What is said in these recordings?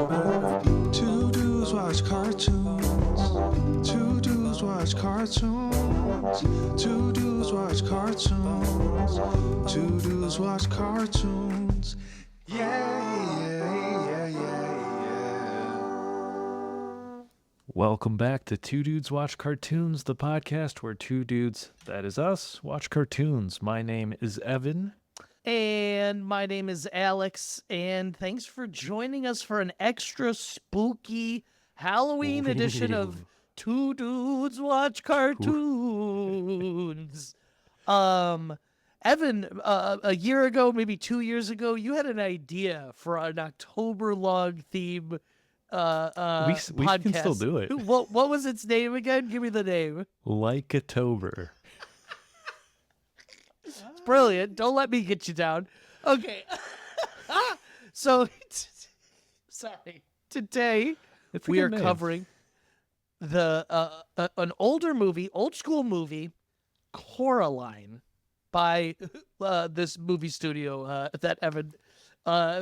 Two dudes watch cartoons. Two dudes watch cartoons. Two dudes watch cartoons. Two dudes watch cartoons. Yeah. Welcome back to Two Dudes Watch Cartoons, the podcast where two dudes, that is us, watch cartoons. My name is Evan. And my name is Alex, and thanks for joining us for an extra spooky Halloween edition of Two Dudes Watch Cartoons. Evan, a year ago, maybe 2 years ago, you had an idea for an October-long theme We podcast. can still do it. What was its name again? Give me the name. Laika-tober. It's brilliant. Don't let me get you down. Okay. So, sorry. Today, It's a we good are name. covering an old school movie, Coraline, by this movie studio that Evan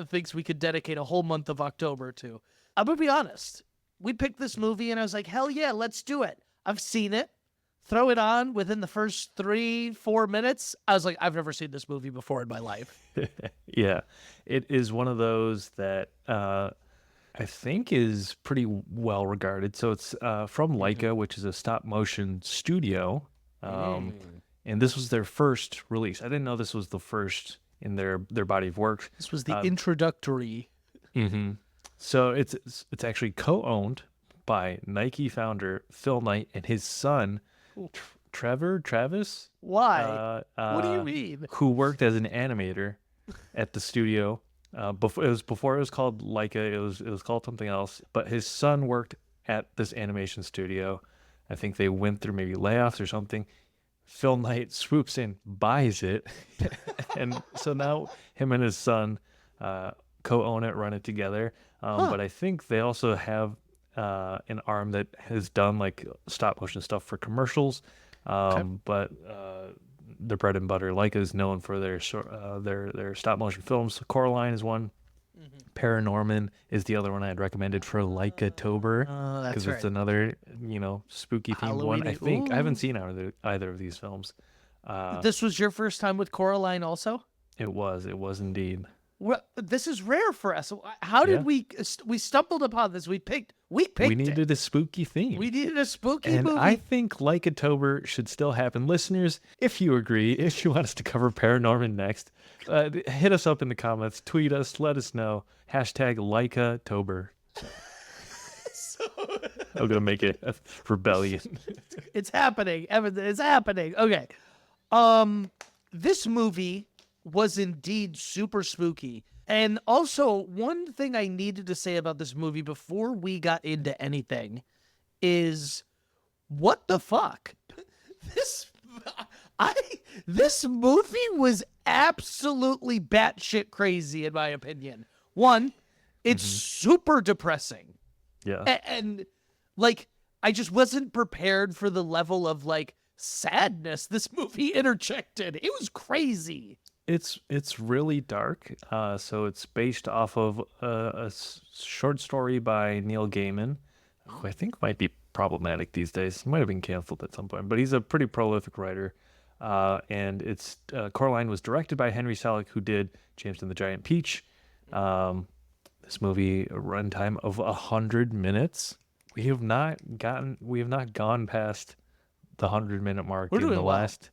thinks we could dedicate a whole month of October to. I'm going to be honest. We picked this movie, and I was like, hell yeah, let's do it. I've seen it. Throw it on within the first 3-4 minutes. I was like, I've never seen this movie before in my life. Yeah, it is one of those that I think is pretty well regarded. So it's from Laika, which is a stop motion studio. And this was their first release. I didn't know this was the first in their body of work. This was the introductory. Mm-hmm. So it's actually co-owned by Nike founder Phil Knight and his son Travis. Why? What do you mean? Who worked as an animator at the studio. Before it was called Laika. It was called something else. But his son worked at this animation studio. I think they went through maybe layoffs or something. Phil Knight swoops in, buys it, and so now him and his son co-own it, run it together. But I think they also have an arm that has done like stop motion stuff for commercials. But the bread and butter, Laika, is known for their stop motion films. Coraline is one. Paranorman is the other one I had recommended for Laika-tober, because it's another spooky themed one. I think I haven't seen either of these films. This was your first time with Coraline also? It was indeed. Well, this is rare for us. How did we stumbled upon this? We picked We it. needed a spooky theme. We needed a spooky And movie. I think Laika-tober should still happen. Listeners, if you agree, if you want us to cover Paranorman next, hit us up in the comments, tweet us, let us know. Hashtag Laika-tober. I'm going to make it a rebellion. It's happening. Evan, it's happening. Okay. This movie was indeed super spooky. And also, one thing I needed to say about this movie before we got into anything is, what the fuck? This movie was absolutely batshit crazy, in my opinion. One, it's super depressing. Yeah. And like, I just wasn't prepared for the level of like sadness this movie interjected. It was crazy. It's really dark. So it's based off of a short story by Neil Gaiman, who I think might be problematic these days. He might have been canceled at some point, but he's a pretty prolific writer. And it's Coraline was directed by Henry Selick, who did James and the Giant Peach. This movie, a runtime of 100 minutes. We have not gone past the 100-minute mark in the last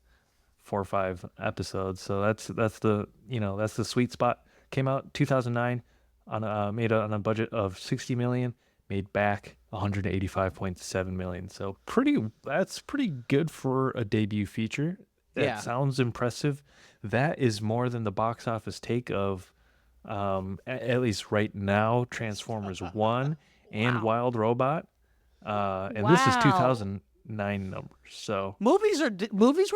4 or 5 episodes. So that's the sweet spot. Came out 2009 made on a budget of $60 million, made back $185.7 million. So that's pretty good for a debut feature. That sounds impressive. That is more than the box office take of at least right now, Transformers 1 and Wild Robot. And this is 2009 numbers. So movies were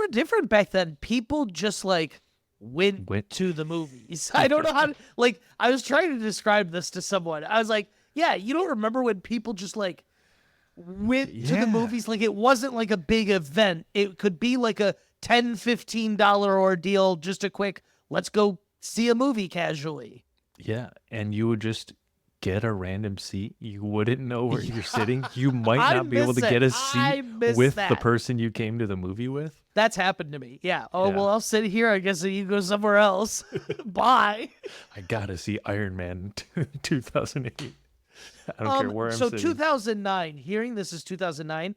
different back then. People just like went to the movies. I don't know how to, like, I was trying to describe this to someone. I was like, yeah, you don't remember when people just like went to the movies? Like, it wasn't like a big event. It could be like a $10-15 ordeal, just a quick, let's go see a movie casually. yeah, and you would just get a random seat. You wouldn't know where you're sitting. You might I not be able to miss get it. a I seat miss with the that. person you came to the movie with. That's happened to me. Yeah. Oh, Yeah. well, I'll sit here. I guess you go somewhere else. Bye. I gotta see Iron Man 2008. I don't care where I'm So sitting. 2009, hearing this is 2009,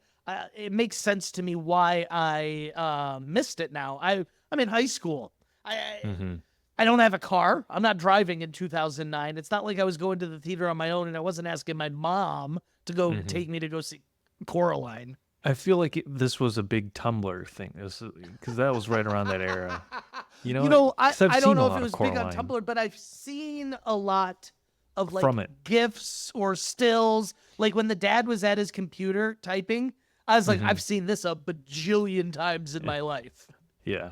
it makes sense to me why I missed it now. I'm in high school. I don't have a car. I'm not driving in 2009. It's not like I was going to the theater on my own and I wasn't asking my mom to go take me to go see Coraline. I feel like this was a big Tumblr thing, because that was right around that era. I 'cause I've don't seen know a if lot it of was big on Coraline. Tumblr, but I've seen a lot of like From it. GIFs or stills. Like when the dad was at his computer typing, I was like, I've seen this a bajillion times in my life. Yeah.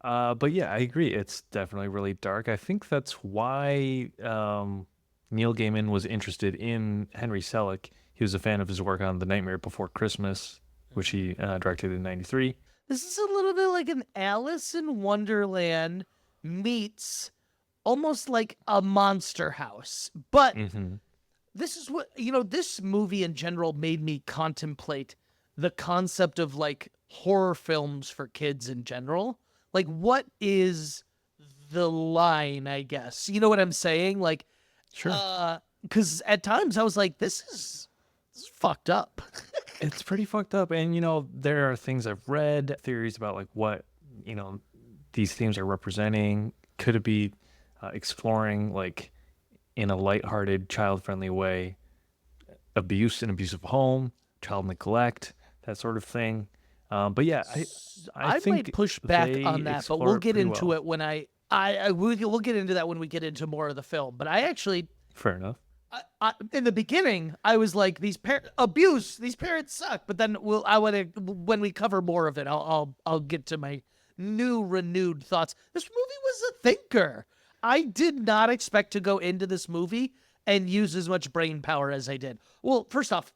But yeah, I agree. It's definitely really dark. I think that's why Neil Gaiman was interested in Henry Selick. He was a fan of his work on The Nightmare Before Christmas, which he directed in '93. This is a little bit like an Alice in Wonderland meets almost like a Monster House. But this is what, this movie in general made me contemplate the concept of like horror films for kids in general. Like, what is the line, I guess? You know what I'm saying? Like, Sure. because at times I was like, this is fucked up. It's pretty fucked up. And, there are things I've read, theories about like what, these themes are representing. Could it be exploring like in a lighthearted, child-friendly way, abuse and abusive home, child neglect, that sort of thing. But yeah, I think might push back they on that, but explore we'll get pretty into well. it when we'll get into that when we get into more of the film. But I actually, Fair enough. in the beginning, I was like, these parents suck. But then when we cover more of it, I'll get to my renewed thoughts. This movie was a thinker. I did not expect to go into this movie and use as much brain power as I did. Well, first off,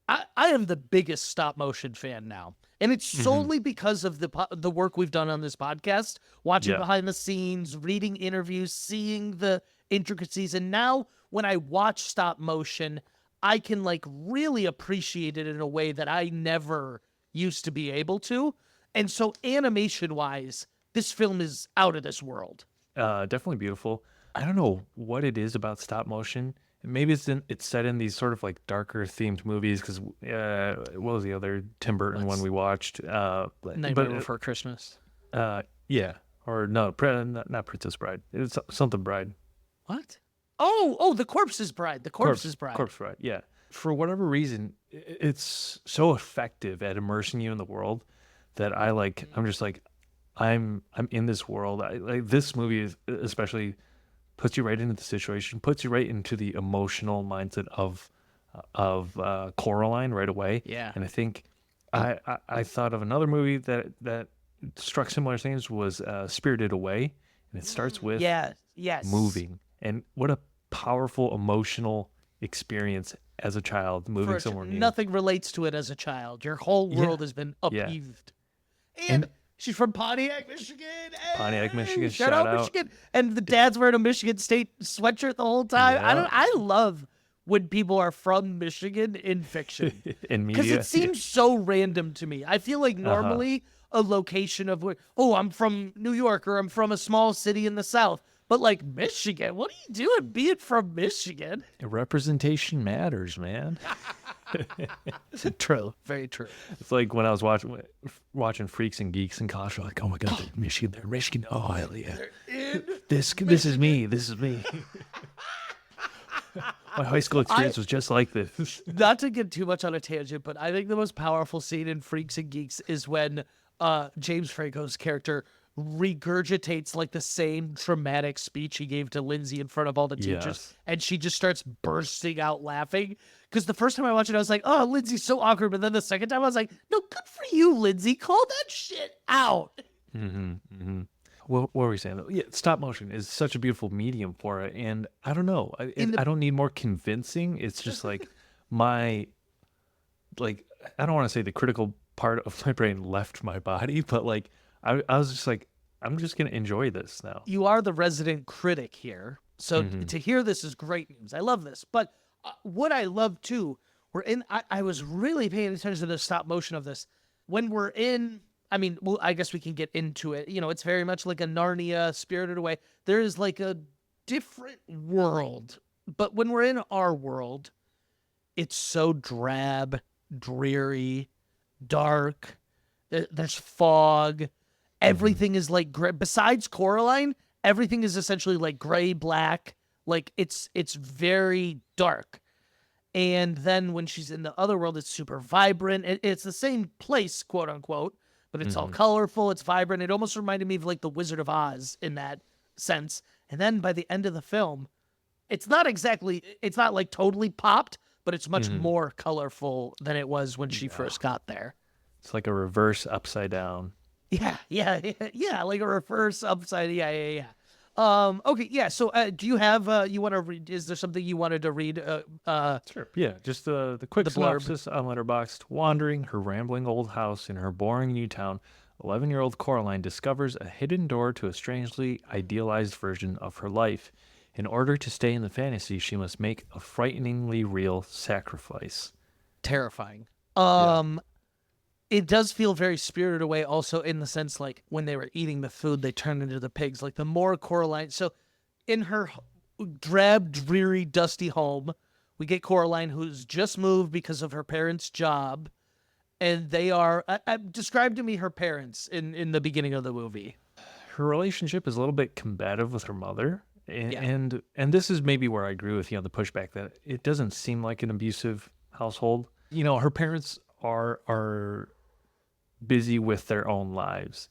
I am the biggest stop motion fan now. And it's solely because of the work we've done on this podcast, watching behind the scenes, reading interviews, seeing the intricacies. And now when I watch stop motion, I can like really appreciate it in a way that I never used to be able to. And so animation wise, this film is out of this world. Definitely beautiful. I don't know what it is about stop motion. Maybe it's set in these sort of like darker themed movies because what was the other Tim Burton one we watched? Nightmare Before Christmas. Yeah, or no, not Princess Bride. It's something Bride. What? Oh, The Corpse's Bride. The Corpse's Bride. Corpse Bride. Yeah. For whatever reason, it's so effective at immersing you in the world that I'm just like, I'm in this world. Like this movie is especially puts you right into the situation, puts you right into the emotional mindset of Coraline right away. Yeah. And I think I thought of another movie that struck similar things was Spirited Away, and it starts with yes. moving, and what a powerful emotional experience as a child moving somewhere new. Nothing relates to it as a child. Your whole world has been upheaved. And she's from Pontiac, Michigan. Hey, Pontiac, Michigan. Shout Shout out out. Michigan. And the dad's wearing a Michigan State sweatshirt the whole time. Yeah. I love when people are from Michigan in fiction. In Because media. it seems so random to me. I feel like normally a location of I'm from New York or I'm from a small city in the South. But like Michigan, what are you doing being from Michigan? Representation matters, man. True. Very true. It's like when I was watching Freaks and Geeks in college, we're like, oh my god, they're Michigan, they're Michigan. Oh hell yeah. This is me. This is me. My high school experience was just like this. Not to get too much on a tangent, but I think the most powerful scene in Freaks and Geeks is when James Franco's character regurgitates like the same traumatic speech he gave to Lindsay in front of all the teachers, Yes. and she just starts bursting out laughing. Because the first time I watched it, I was like, "Oh, Lindsay's so awkward," but then the second time, I was like, "No, good for you, Lindsay. Call that shit out." What were we saying though? Yeah, stop motion is such a beautiful medium for it, and I don't know. I don't need more convincing. It's just like I don't want to say the critical part of my brain left my body, but like I was just like, I'm just gonna enjoy this now. You are the resident critic here. So to hear this is great news. I love this. But what I love too, I was really paying attention to the stop motion of this. When we're in, I mean, well, I guess we can get into it. You know, it's very much like a Narnia, Spirited Away. There is like a different world. But when we're in our world, it's so drab, dreary, dark. There's fog. Everything is like gray. Besides Coraline, everything is essentially like gray, black. Like it's very dark. And then when she's in the other world, it's super vibrant. It's the same place, quote unquote, but it's all colorful. It's vibrant. It almost reminded me of like the Wizard of Oz in that sense. And then by the end of the film, it's not like totally popped, but it's much more colorful than it was when she first got there. It's like a reverse upside down. Yeah, like a reverse upside. Yeah. Okay, yeah. So, do you have? You want to read? Is there something you wanted to read? Sure. Yeah, just the quick The blurb. synopsis on Letterboxd. Wandering her rambling old house in her boring new town, 11-year-old Coraline discovers a hidden door to a strangely idealized version of her life. In order to stay in the fantasy, she must make a frighteningly real sacrifice. Terrifying. It does feel very Spirited Away, also in the sense like when they were eating the food, they turned into the pigs. Like the more Coraline. So, in her drab, dreary, dusty home, we get Coraline, who's just moved because of her parents' job, and they are. Describe to me her parents in the beginning of the movie. Her relationship is a little bit combative with her mother. And this is maybe where I agree with the pushback that it doesn't seem like an abusive household. You know, her parents are busy with their own lives,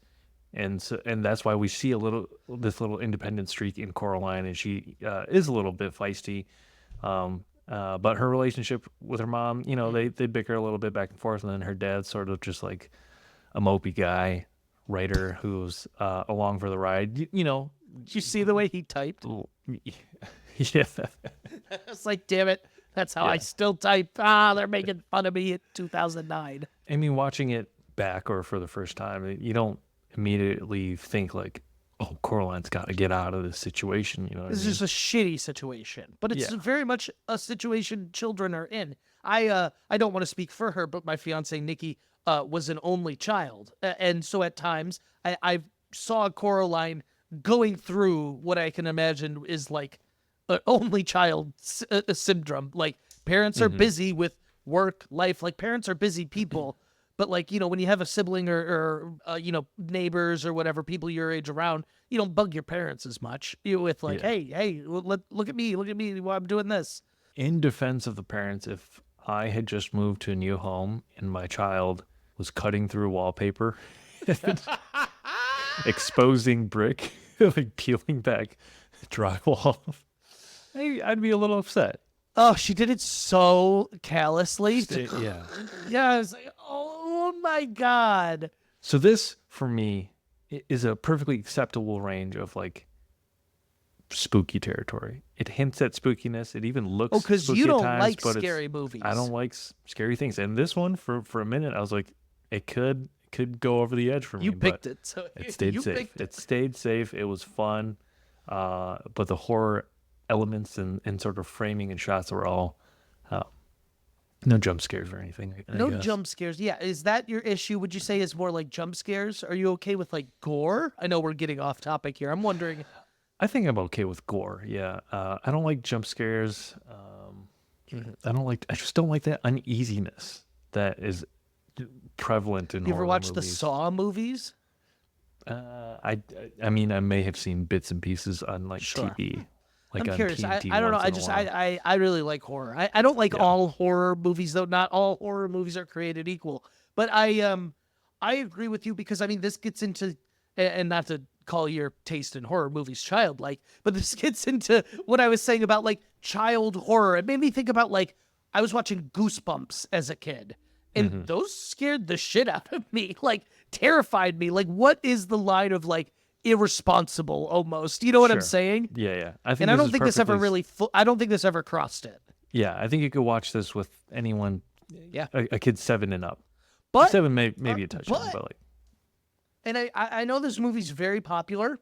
and that's why we see this little independent streak in Coraline, and she is a little bit feisty. But her relationship with her mom, you know, they bicker a little bit back and forth, and then her dad's sort of just like a mopey guy writer who's along for the ride. You know. Did you see the way he typed? Yeah. It's like, damn it, that's how I still type. They're making fun of me in 2009. I mean, watching it back or for the first time, you don't immediately think like, oh, Coraline's got to get out of this situation. You know, This is just a shitty situation, but it's very much a situation children are in. I don't want to speak for her, but my fiance Nikki was an only child, and so at times I saw Coraline going through what I can imagine is like an only child syndrome. Like parents are busy with work, life. Like parents are busy people, but like, you know, when you have a sibling or you know, neighbors or whatever, people your age around, you don't bug your parents as much. You with like, hey, look at me while I'm doing this. In defense of the parents, if I had just moved to a new home and my child was cutting through wallpaper, exposing brick, like peeling back drywall, I'd be a little upset. Oh, she did it so callously. Yeah. Yeah, I was like, oh my God. So this, for me, is a perfectly acceptable range of like spooky territory. It hints at spookiness. It even looks because spooky you at don't times, like but scary movies. I don't like scary things. And this one, for a minute, I was like, it could go over the edge for me. You picked but it. So it stayed safe. It stayed safe. It was fun. But the horror elements and sort of framing and shots were all no jump scares or anything. No jump scares. Yeah. Is that your issue? Would you say is more like jump scares? Are you okay with like gore? I know we're getting off topic here. I'm wondering. I think I'm okay with gore. Yeah. I don't like jump scares. I just don't like that uneasiness that is prevalent in You ever horror watched the movies. Saw movies? I mean, I may have seen bits and pieces on like TV. Like I'm on curious. TNT I don't know. once in a while. I really like horror. I don't like all horror movies though. Not all horror movies are created equal. But I agree with you because I mean this gets into, and not to call your taste in horror movies childlike, but this gets into what I was saying about like child horror. It made me think about like I was watching Goosebumps as a kid. And those scared the shit out of me, like terrified me. Like, what is the line of like irresponsible almost? You know what I'm saying? Yeah. I don't think this ever really. I don't think this ever crossed it. Yeah, I think you could watch this with anyone. Yeah, a kid 7 and up. but 7 maybe a touchdown, but like. And I know this movie's very popular.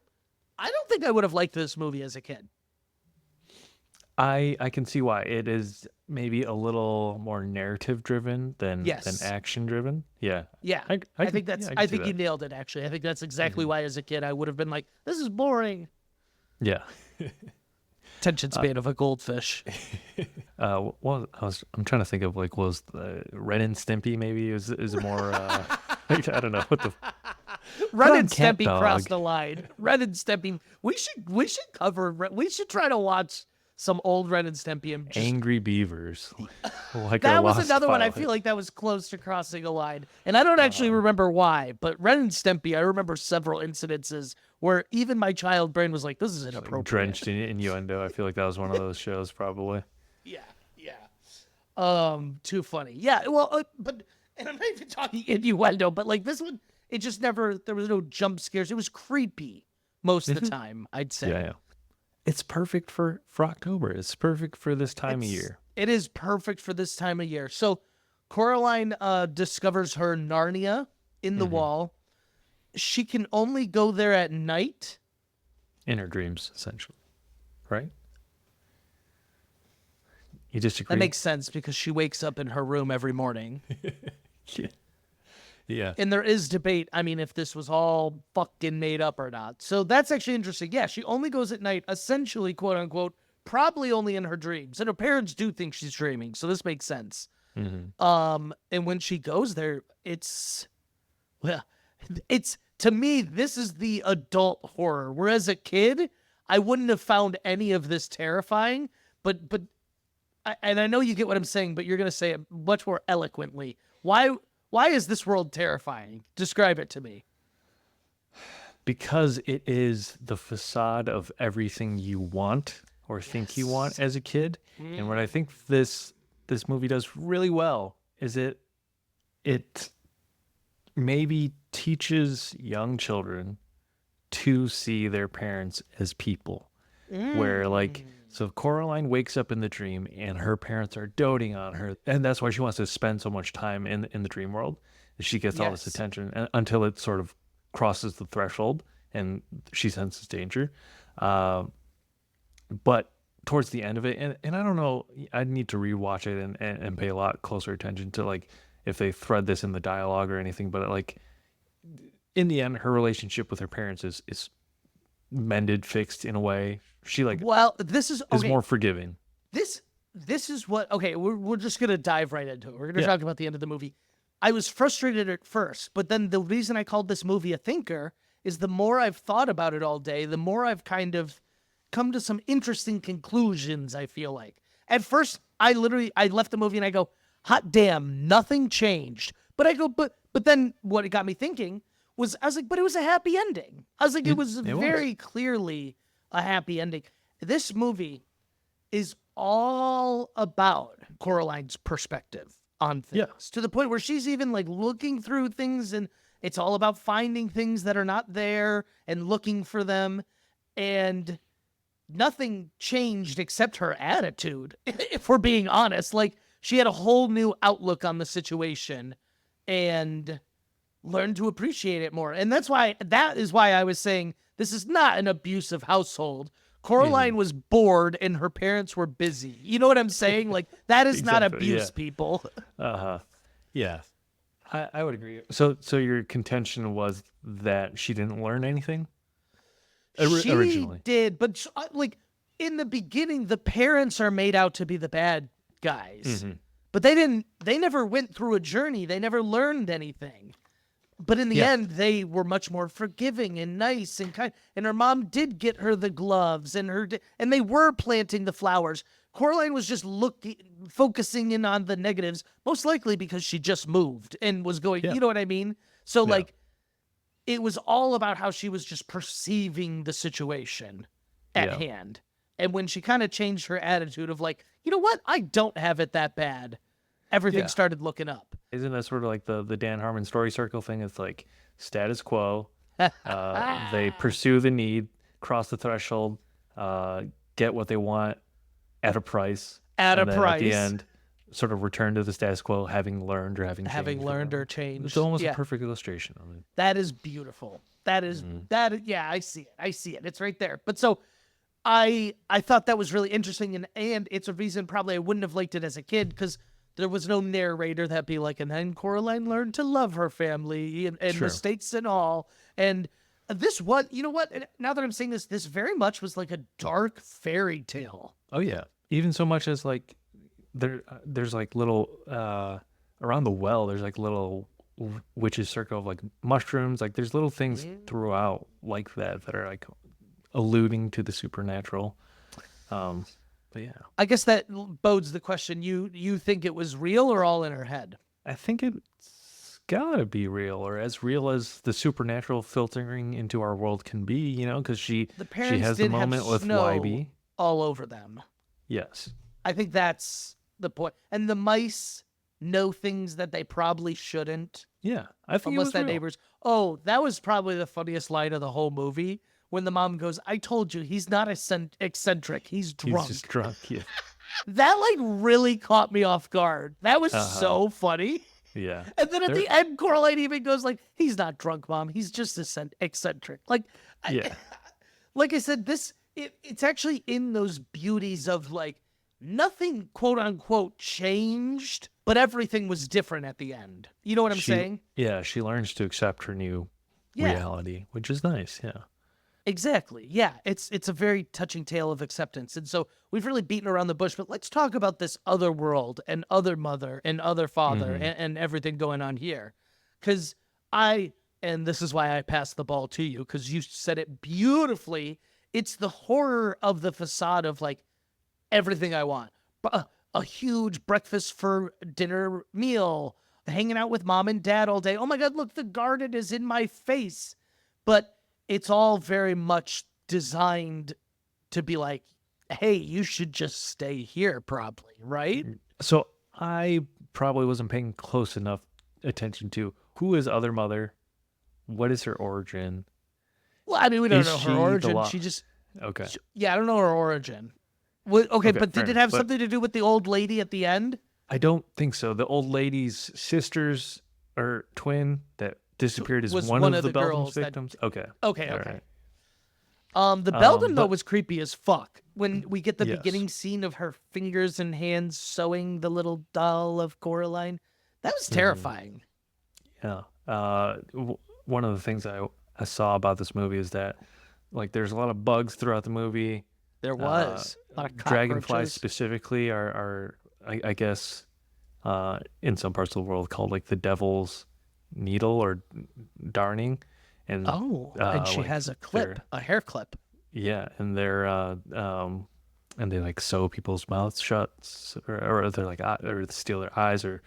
I don't think I would have liked this movie as a kid. I can see why it is maybe a little more narrative driven than Yes. action driven. Yeah, Yeah. I I can- think that's yeah, I can I see think you that. nailed it actually. I think that's exactly why as a kid I would have been like, this is boring. Yeah. Attention span of a goldfish. I'm trying to think of like was the Ren and Stimpy maybe is more like, I don't know what the Ren on, and cat Stimpy dog. crossed the line. Ren and Stimpy. We should try to watch some old Ren and Stimpy and just Angry Beavers. Like that our was lost another one. I pilot. feel like that was close to crossing a line, and I don't actually remember why. But Ren and Stimpy, I remember several incidences where even my child brain was like, "This is inappropriate." Drenched in innuendo. I feel like that was one of those shows probably. Yeah, yeah. Too funny. Yeah. Well, but and I'm not even talking innuendo, but like this one, it just never. There was no jump scares. It was creepy most of the time. I'd say. Yeah. It's perfect for October. It's perfect for this time of year. It is perfect for this time of year. So Coraline discovers her Narnia in the wall. She can only go there at night. In her dreams, essentially. Right? You disagree? That makes sense because she wakes up in her room every morning. Yeah. And there is debate, I mean, if this was all fucking made up or not. So that's actually interesting. Yeah, she only goes at night, essentially, quote unquote, probably only in her dreams. And her parents do think she's dreaming, so this makes sense. And when she goes there, it's to me, this is the adult horror. Whereas a kid, I wouldn't have found any of this terrifying, but and I know you get what I'm saying, but you're gonna say it much more eloquently. Why is this world terrifying? Describe it to me. Because it is the facade of everything you want or think you want as a kid. And what I think this movie does really well is it maybe teaches young children to see their parents as people. Where like so Coraline wakes up in the dream and her parents are doting on her, and that's why she wants to spend so much time in the dream world. She gets all this Yes. attention until it sort of crosses the threshold and she senses danger. But towards the end of it, and I don't know, I'd need to rewatch it and pay a lot closer attention to like if they thread this in the dialogue or anything. But like in the end, her relationship with her parents is mended, fixed in a way. She like Well, this is is okay. more forgiving. This is what okay. We're just gonna dive right into it. We're gonna Yeah. talk about the end of the movie. I was frustrated at first, but then the reason I called this movie a thinker is the more I've thought about it all day, the more I've kind of come to some interesting conclusions. I feel like at first I left the movie and I go, hot damn, nothing changed. But I go, but then what it got me thinking was I was like, but it was a happy ending. I was like, it was very clearly a happy ending. This movie is all about Coraline's perspective on things to the point where she's even like looking through things and it's all about finding things that are not there and looking for them. And nothing changed except her attitude, if we're being honest. Like she had a whole new outlook on the situation and learned to appreciate it more. And that is why I was saying this is not an abusive household. Coraline was bored and her parents were busy. You know what I'm saying? Like that is not Exactly, abuse, yeah. people. Yeah. I would agree. So your contention was that she didn't learn anything? She Originally. did, but like in the beginning, the parents are made out to be the bad guys, but they never went through a journey. They never learned anything. But in the end, they were much more forgiving and nice and kind. And her mom did get her the gloves, and they were planting the flowers. Coraline was just focusing in on the negatives, most likely because she just moved and was going. You know what I mean? So like, it was all about how she was just perceiving the situation at hand. And when she kind of changed her attitude of like, you know what, I don't have it that bad. Everything started looking up. Isn't that sort of like the Dan Harmon story circle thing? It's like status quo. They pursue the need, cross the threshold, get what they want at a price. At a and then price. At the end, sort of return to the status quo, having learned or having changed. Or changed. It's almost a perfect illustration of it. That is beautiful. That is that. Yeah, I see it. It's right there. But so I thought that was really interesting, and it's a reason probably I wouldn't have liked it as a kid, because there was no narrator that'd be like, and then Coraline learned to love her family and Sure. mistakes and all. And this, what, you know what? Now that I'm saying this very much was like a dark fairy tale. Oh yeah. Even so much as like there's like little around the well. There's like little witches circle of like mushrooms. Like there's little things throughout like that are like alluding to the supernatural. But yeah, I guess that bodes the question. You think it was real or all in her head? I think it's gotta be real, or as real as the supernatural filtering into our world can be. You know, because she Parents has the did have moment with snow YB. all over them. Yes. I think that's the point. And the mice know things that they probably shouldn't. Yeah, I think it Unless was that real. neighbor's. Oh, that was probably the funniest line of the whole movie, when the mom goes, "I told you, he's not eccentric. He's drunk." He's just drunk. Yeah. That like really caught me off guard. That was so funny. Yeah. And then at There- the end, Coraline even goes like, "He's not drunk, Mom. He's just eccentric." Like, Yeah. like I said, it's actually in those beauties of like nothing quote unquote changed, but everything was different at the end. You know what I'm saying? Yeah, she learns to accept her new Yeah. reality, which is nice. Yeah. Exactly. Yeah. It's a very touching tale of acceptance. And so we've really beaten around the bush, but let's talk about this other world and other mother and other father and everything going on here. Because and this is why I passed the ball to you, because you said it beautifully. It's the horror of the facade of like everything I want. A huge breakfast for dinner meal, hanging out with mom and dad all day. Oh my God, look, the garden is in my face. But it's all very much designed to be like, hey, you should just stay here, probably, right? So I probably wasn't paying close enough attention to who is Other Mother, what is her origin. Well, I mean, we don't Is know she her the origin. lo- She just, Okay. yeah, I don't know her origin. Okay, but fair did it enough, have but- something to do with the old lady at the end? I don't think so. The old lady's sisters or twin that disappeared is was one of the Belgium's girls that- victims. Okay. Okay, All okay. right. The Belden, though, but- was creepy as fuck. When we get the Yes. beginning scene of her fingers and hands sewing the little doll of Coraline, that was terrifying. Yeah. One of the things I saw about this movie is that like there's a lot of bugs throughout the movie. There was. A lot of Dragonflies cockroaches. specifically are I guess in some parts of the world called like the devil's needle or darning. And Oh, and she like, has a clip, they're- a hair clip. Yeah, and they're and they like sew people's mouths shut, or they're like or steal their eyes, or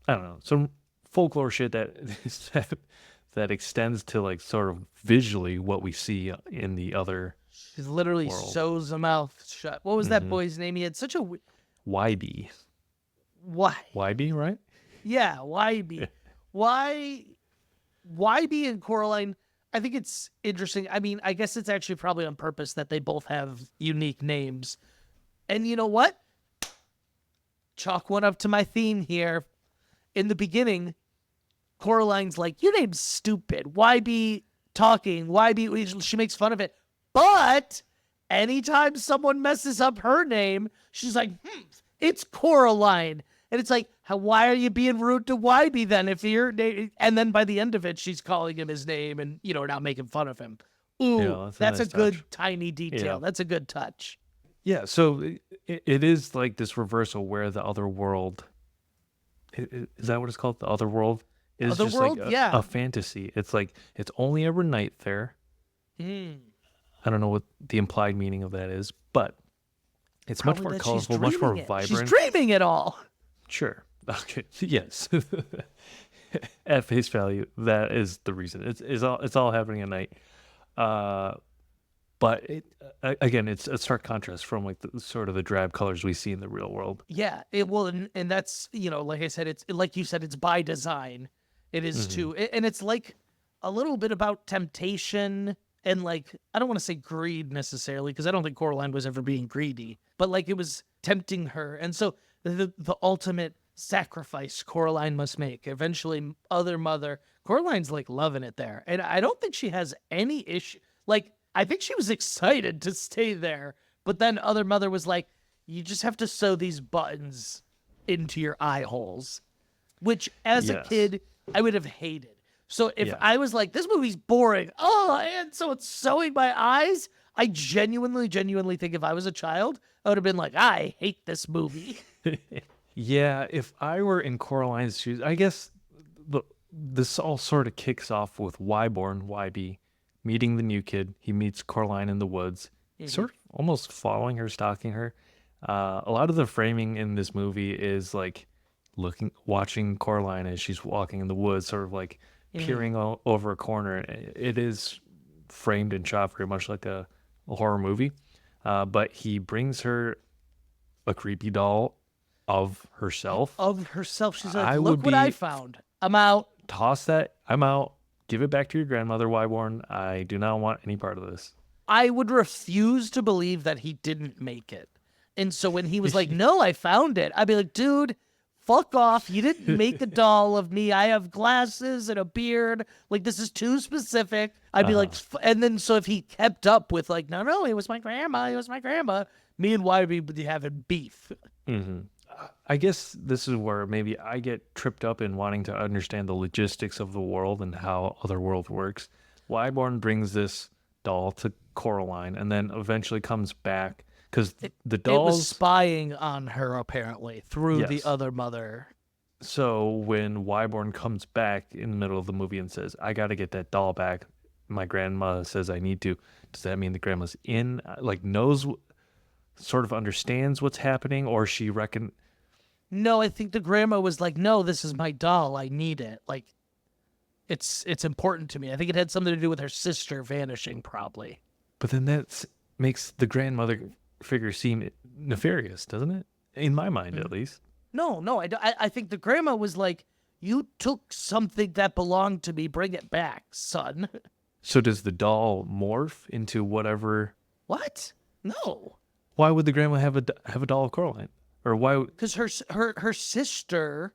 I don't know, some folklore shit that that extends to like sort of visually what we see in the other She literally world. sews a mouth shut. What was that boy's name? He had such a YB. why? YB, right? Yeah, YB. Why YB and Coraline? I think it's interesting. I mean, I guess it's actually probably on purpose that they both have unique names. And you know what? Chalk one up to my theme here. In the beginning, Coraline's like, "Your name's stupid. Why be talking? Why be?" She makes fun of it. But anytime someone messes up her name, she's like, "It's Coraline." And it's like, why are you being rude to YB then? If you're, and then by the end of it, she's calling him his name and not making fun of him. Ooh, Yeah, that's a nice good touch. tiny detail. Yeah. That's a good touch. Yeah, so it is like this reversal where the other world is that what it's called? The other world is Other just world? like Yeah. a fantasy. It's like it's only ever night there. Mm. I don't know what the implied meaning of that is, but it's much Probably more that she's colorful, much more dreaming it. vibrant. She's dreaming it all. Sure. Okay. Yes. At face value, that is the reason. It's all happening at night. But again, it's a stark contrast from like the sort of the drab colors we see in the real world. Yeah, it will, and that's like I said, it's like you said, it's by design. It is too, and it's like a little bit about temptation and like I don't want to say greed necessarily because I don't think Coraline was ever being greedy, but like it was tempting her, and so the ultimate sacrifice Coraline must make. Eventually, Other Mother, Coraline's like loving it there, and I don't think she has any issue. Like I think she was excited to stay there, but then Other Mother was like, you just have to sew these buttons into your eye holes, which as a kid, I would have hated. So if I was like, this movie's boring, and so it's sewing my eyes, I genuinely think if I was a child, I would have been like, I hate this movie. Yeah, if I were in Coraline's shoes, I guess this all sort of kicks off with Wyborn, YB, meeting the new kid. He meets Coraline in the woods, sort of almost following her, stalking her. A lot of the framing in this movie is like watching Coraline as she's walking in the woods, sort of like peering over a corner. It is framed and shot very much like a horror movie. But he brings her a creepy doll of herself. She's like, look what I found. I'm out. Toss that. I'm out. Give it back to your grandmother, Wyborn. I do not want any part of this. I would refuse to believe that he didn't make it. And so when he was like, no, I found it, I'd be like, dude, fuck off. You didn't make a doll of me. I have glasses and a beard. Like, this is too specific. I'd be like, and then so if he kept up with like, no, it was my grandma. Me and Wybe would be having beef. Mm-hmm. I guess this is where maybe I get tripped up in wanting to understand the logistics of the world and how Otherworld works. Wyborn brings this doll to Coraline and then eventually comes back because the dolls... It was spying on her, apparently, through the Other Mother. So when Wyborn comes back in the middle of the movie and says, I got to get that doll back, my grandma says I need to, does that mean the grandma's knows, sort of understands what's happening, or she No, I think the grandma was like, no, this is my doll. I need it. Like, it's important to me. I think it had something to do with her sister vanishing, probably. But then that makes the grandmother figure seem nefarious, doesn't it? In my mind, at least. No, I think the grandma was like, you took something that belonged to me. Bring it back, son. So does the doll morph into whatever? What? No. Why would the grandma have a doll of Coraline? Or why? Because her sister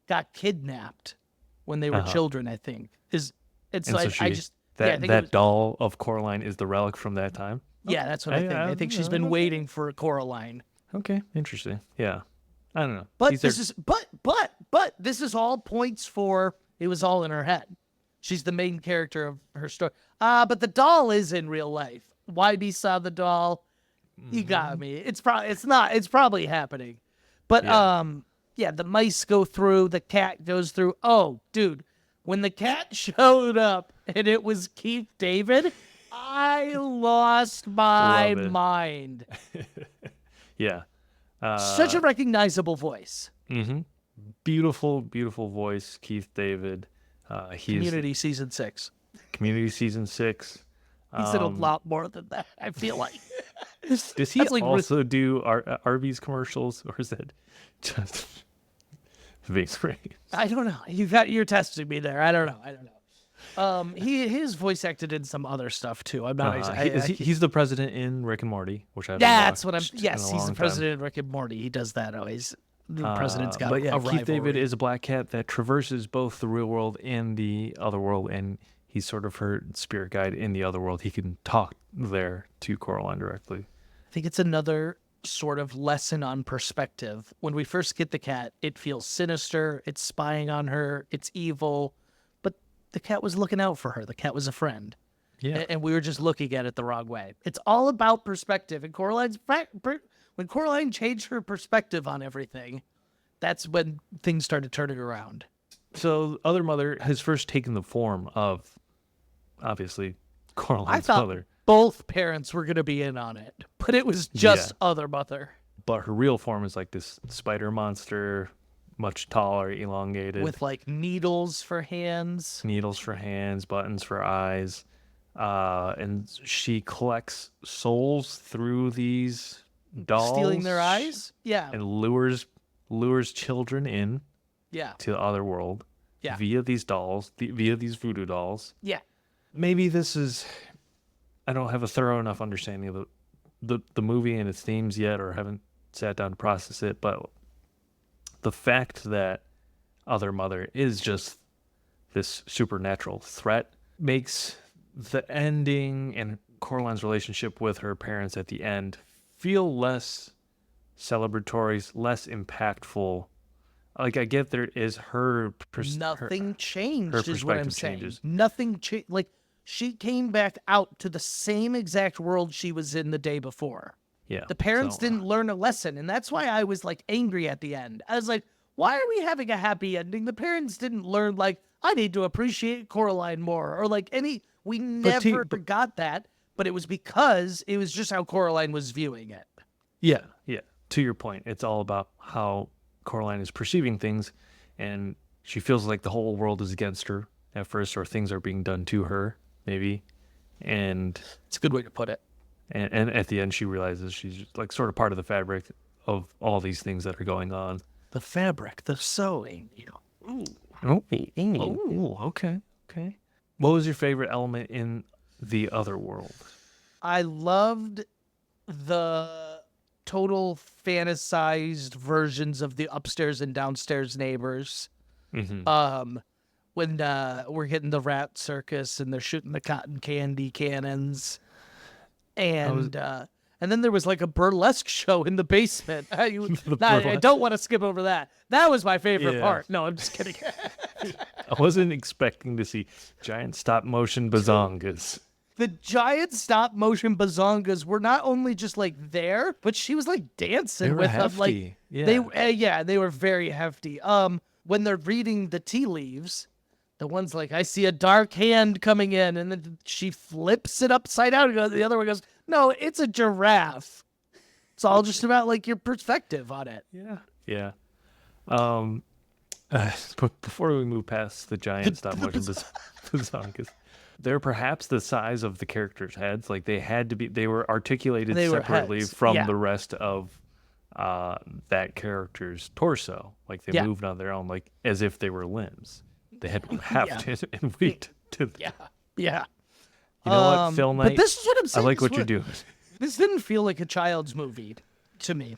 got kidnapped when they were children, I think. That doll of Coraline is the relic from that time? Yeah, that's what I think. I think she's been waiting for a Coraline. Okay, interesting. Yeah. I don't know. But this is all points for it was all in her head. She's the main character of her story. But the doll is in real life. YB saw the doll. You got me. It's probably happening. But the mice go through, the cat goes through. Oh, dude, when the cat showed up and it was Keith David, I lost my mind. Yeah. Such a recognizable voice. Mm-hmm. Beautiful, beautiful voice, Keith David. Community season 6. Community season 6. He's in a lot more than that, I feel like. Does he also do Arby's commercials, or is that just being sprayed? I don't know. You're testing me there. I don't know. His voice acted in some other stuff too. I'm not. He's the president in Rick and Morty, which I've that's what I'm. Yes, he's the president in Rick and Morty. He does that always. The president's got. But yeah, a Keith David rivalry. is a black cat that traverses both the real world and the other world, and he's sort of her spirit guide in the other world. He can talk there to Coraline directly. I think it's another sort of lesson on perspective. When we first get the cat, it feels sinister. It's spying on her. It's evil. But the cat was looking out for her. The cat was a friend. Yeah. And we were just looking at it the wrong way. It's all about perspective. And when Coraline changed her perspective on everything, that's when things started turning around. So Other Mother has first taken the form of, obviously, Coraline's mother. Both parents were going to be in on it, but it was just Other Mother. But her real form is like this spider monster, much taller, elongated. With like needles for hands. Buttons for eyes. And she collects souls through these dolls. Stealing their eyes? Yeah. And lures children in to the other world via these dolls, via these voodoo dolls. Yeah. Maybe this is... I don't have a thorough enough understanding of the movie and its themes yet, or haven't sat down to process it, but the fact that Other Mother is just this supernatural threat makes the ending and Coraline's relationship with her parents at the end feel less celebratory, less impactful. Like, I get there is her Nothing changed, her is what I'm perspective saying. changes. Nothing changed. Like, she came back out to the same exact world she was in the day before. Yeah. The parents so, didn't learn a lesson, and that's why I was like angry at the end. I was like, why are we having a happy ending? The parents didn't learn, like, I need to appreciate Coraline more, or like we never got that, but it was because it was just how Coraline was viewing it. Yeah. To your point, it's all about how Coraline is perceiving things, and she feels like the whole world is against her at first, or things are being done to her, maybe. And It's a good way to put it. And at the end, she realizes she's just, like, sort of part of the fabric of all these things that are going on. The fabric, the sewing, Okay. What was your favorite element in the other world? I loved the total fantasized versions of the upstairs and downstairs neighbors. Mm-hmm. When we're getting the rat circus and they're shooting the cotton candy cannons, and then there was like a burlesque show in the basement. I don't want to skip over that. That was my favorite part. No, I'm just kidding. I wasn't expecting to see giant stop motion bazongas. The giant stop motion bazongas were not only just like there, but she was like dancing with them. Like they were very hefty. When they're reading the tea leaves, the one's like, I see a dark hand coming in, and then she flips it upside down, and the other one goes, no, it's a giraffe. It's all just about like your perspective on it. Yeah. But before we move past the giant stop motion bazongas, they're perhaps the size of the characters' heads. Like, they were articulated separately from the rest of that character's torso. Like, they moved on their own, like as if they were limbs. They had heft and weight to them. Yeah. You know what, Phil Knight? But this is what I'm saying. I like what you're doing. This didn't feel like a child's movie to me.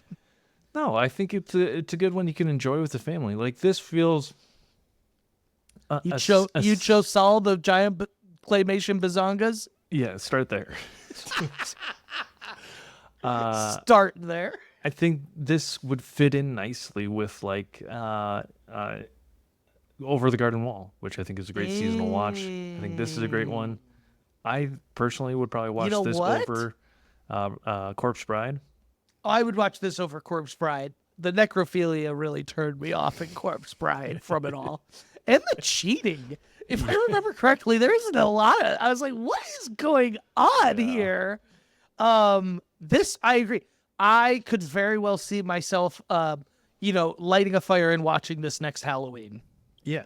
No, I think it's a good one you can enjoy with the family. Like, this feels... You chose all the giant claymation bazongas? Yeah, start there. Start there. I think this would fit in nicely with, like, Over the Garden Wall, which I think is a great seasonal watch. I think this is a great one. I personally would probably watch this over Corpse Bride. I would watch this over Corpse Bride. The necrophilia really turned me off in Corpse Bride from it all. And the cheating. If I remember correctly, there isn't a lot of... I was like, what is going on here? This, I agree. I could very well see myself, lighting a fire and watching this next Halloween. Yeah.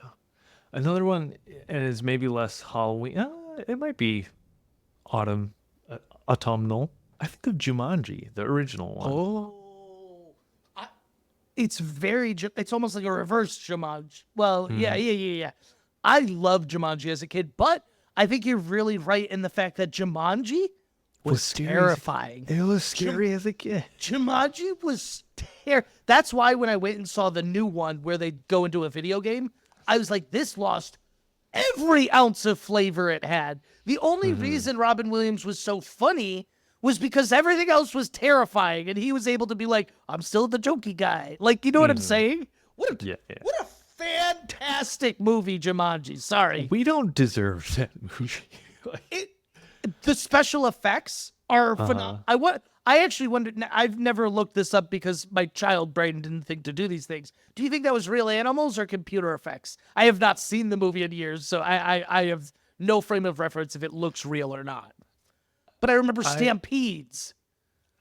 Another one is maybe less Halloween. It might be autumnal. I think of Jumanji, the original one. It's almost like a reverse Jumanji. Well, yeah. I loved Jumanji as a kid, but I think you're really right in the fact that Jumanji was terrifying. It was scary as a kid. Jumanji was That's why when I went and saw the new one where they go into a video game, I was like, this lost every ounce of flavor it had. The only reason Robin Williams was so funny was because everything else was terrifying, and he was able to be like, I'm still the jokey guy. Like, you know what I'm saying? What a fantastic movie, Jumanji. Sorry. We don't deserve that movie. The special effects are phenomenal. I actually wondered, I've never looked this up because my child brain didn't think to do these things. Do you think that was real animals or computer effects? I have not seen the movie in years, so I have no frame of reference if it looks real or not. But I remember stampedes.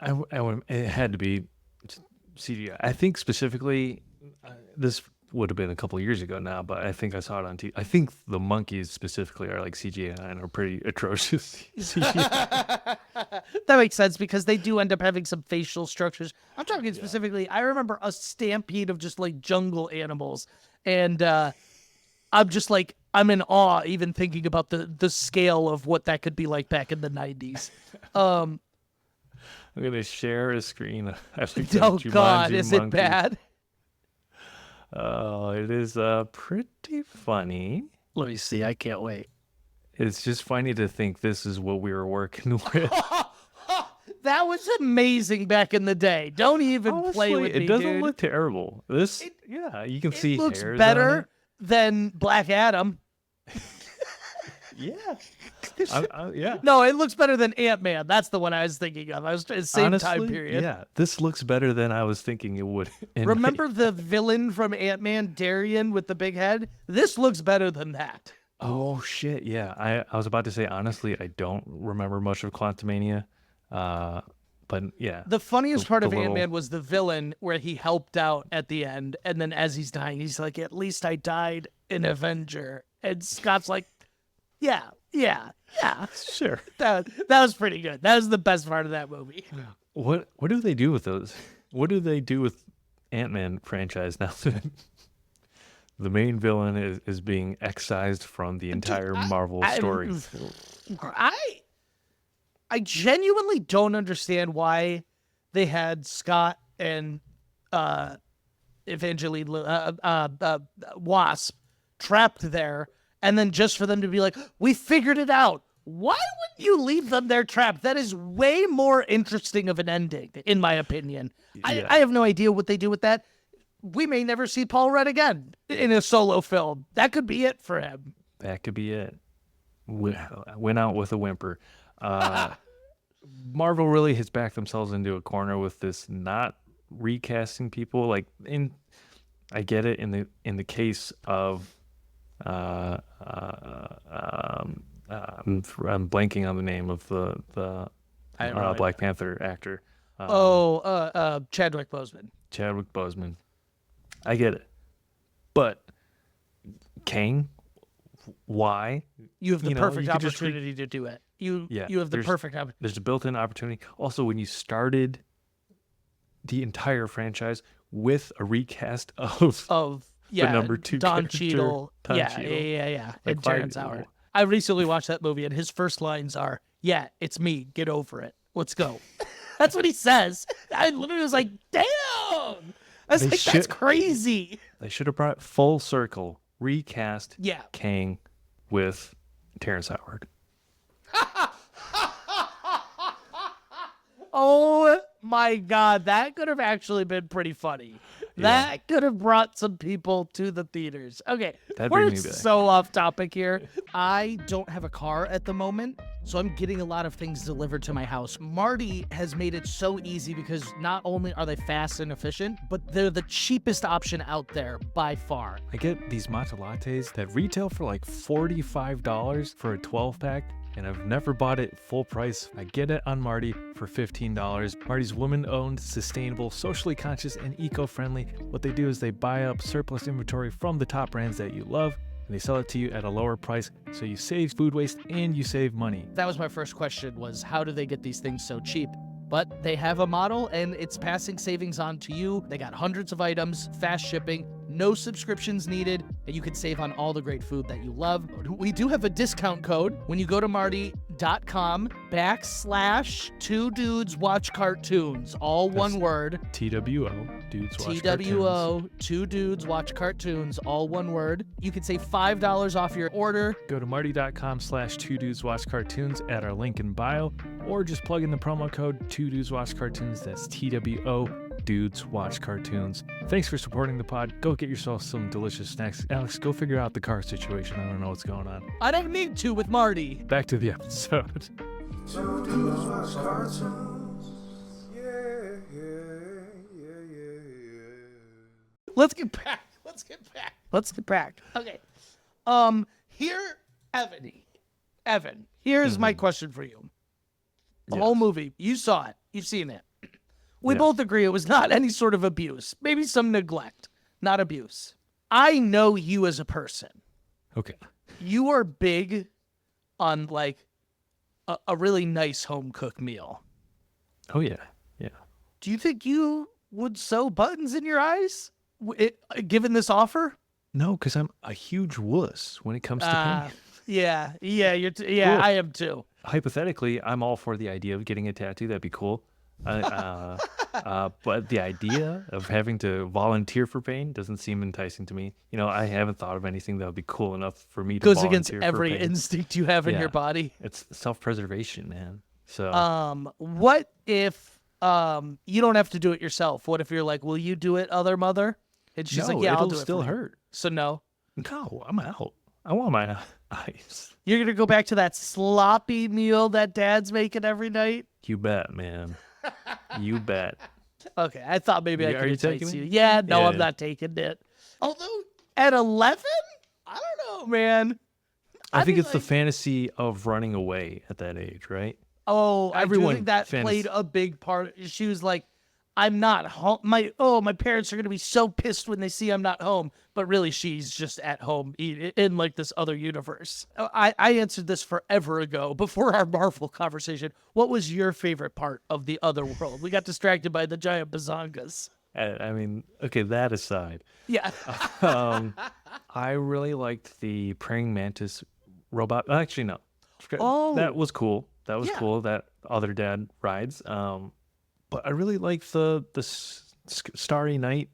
It had to be CGI. I think specifically, this would have been a couple of years ago now, but I think I saw it on TV. I think the monkeys specifically are like CGI and are pretty atrocious CGI. That makes sense because they do end up having some facial structures. I'm talking specifically, I remember a stampede of just like jungle animals. And I'm just like, I'm in awe even thinking about the scale of what that could be like back in the 90s. I'm going to share a screen. Oh, God, is it bad? Oh, it is pretty funny. Let me see. I can't wait. It's just funny to think this is what we were working with. That was amazing back in the day. Don't even play Honestly, with it me, doesn't dude. look terrible. This, yeah, you can see It looks hairs on better than Black Adam. it. Yeah. Yeah. No, it looks better than Ant-Man. That's the one I was thinking of. I was same Honestly, time period. yeah, this looks better than I was thinking it would. And Remember the villain from Ant-Man, Darian with the big head? This looks better than that. oh shit, yeah. I was about to say honestly, I don't remember much of Quantumania, but yeah, The funniest part the of little- Ant-Man was the villain where he helped out at the end, and then as he's dying, he's like, "At least I died an Avenger." And Scott's like, "Yeah. sure. That was pretty good. That was the best part of that movie." What do they do with those? What do they do with Ant-Man franchise now that the main villain is being excised from the entire Marvel story? I genuinely don't understand why they had Scott and Evangeline Wasp trapped there, and then just for them to be like, "We figured it out." Why wouldn't you leave them there trapped? That is way more interesting of an ending, in my opinion. Yeah. I have no idea what they do with that. We may never see Paul Rudd again in a solo film. That could be it for him. That could be it. Went out with a whimper. Marvel really has backed themselves into a corner with this not recasting people. Like I get it in the case of I'm blanking on the name of the Black Panther actor. Chadwick Boseman. Chadwick Boseman. I get it, but Kang, why? You have the You know, perfect you could just opportunity to do it. You Yeah, have the there's- perfect opportunity. There's a built-in opportunity. Also, when you started the entire franchise with a recast of number 2 Don character, Cheadle. Don Yeah. Cheadle. And Like, why- Terrence Howard. I recently watched that movie, and his first lines are, "Yeah, it's me. Get over it. Let's go." That's what he says. I literally was like, "Damn!" I was They like, "That's should- crazy." They should have brought full circle, recast Yeah. Kang with Terrence Howard. Oh my God, that could have actually been pretty funny. That could have brought some people to the theaters. Okay, That'd we're bring me back. so off topic here. I don't have a car at the moment, so I'm getting a lot of things delivered to my house. Marty has made it so easy because not only are they fast and efficient, but they're the cheapest option out there by far. I get these matcha lattes that retail for like $45 for a 12-pack. And I've never bought it full price. I get it on Marty for $15. Marty's woman-owned, sustainable, socially conscious, and eco-friendly. What they do is they buy up surplus inventory from the top brands that you love, and they sell it to you at a lower price, so you save food waste and you save money. That was my first question, was how do they get these things so cheap? But they have a model, and it's passing savings on to you. They got hundreds of items, fast shipping, no subscriptions needed, and you can save on all the great food that you love. We do have a discount code when you go to marty.com/2dudeswatchcartoons, all one word. TWO, Dudes Watch TWO, 2 Dudes Watch Cartoons, all one word. You can save $5 off your order. Go to marty.com/2dudeswatchcartoons at our link in bio, or just plug in the promo code 2dudeswatchcartoons. That's TWO, Dudes Watch Cartoons. Thanks for supporting the pod. Go get yourself some delicious snacks. Alex, go figure out the car situation. I don't know what's going on. I don't need to with Marty. Back to the episode. Two dudes watch cartoons. Let's get back. Okay. Evan, here's my question for you. The whole movie, you saw it. You've seen it. We Yeah. both agree it was not any sort of abuse. Maybe some neglect, not abuse. I know you as a person. Okay. You are big on like a really nice home cooked meal. Oh, yeah. Yeah. Do you think you would sew buttons in your eyes given this offer? No, because I'm a huge wuss when it comes to pain. Yeah, Cool. I am too. Hypothetically, I'm all for the idea of getting a tattoo. That'd be cool. But the idea of having to volunteer for pain doesn't seem enticing to me. I haven't thought of anything that would be cool enough for me to Goes against volunteer for every pain. instinct you have in Yeah. your body. It's self-preservation, man. So What if you don't have to do it yourself? What if you're like, will you do it, other mother? And she's no, like, yeah, it'll I'll do it. still for you. hurt. So no. No, I'm out. I want my eyes. You're gonna go back to that sloppy meal that dad's making every night? You bet, man. You bet. Okay, I thought maybe I Are could you entice taking you. it? Yeah, no, Yeah, I'm yeah. not taking it. Although at 11, I don't know, man. I think mean, it's the fantasy of running away at that age, right? Oh, I do Everyone think that played a big part. She was like, I'm not home. My parents are going to be so pissed when they see I'm not home. But really, she's just at home in like this other universe. I answered this forever ago before our Marvel conversation. What was your favorite part of the other world? We got distracted by the giant bazongas. I mean, okay, that aside. Yeah. I really liked the praying mantis robot. Actually, no. Oh. That was cool. That was Yeah. cool that other dad rides. But I really like the Starry Night,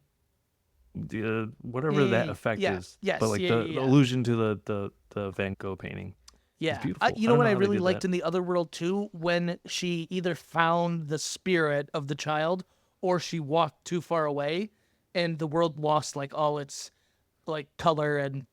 whatever that effect yeah, is. yes, But like yeah, the yeah, yeah. allusion to the Van Gogh painting. Yeah. beautiful. You I know don't what know I how they really did liked that. in the other world too? When she either found the spirit of the child or she walked too far away and the world lost like all its like color and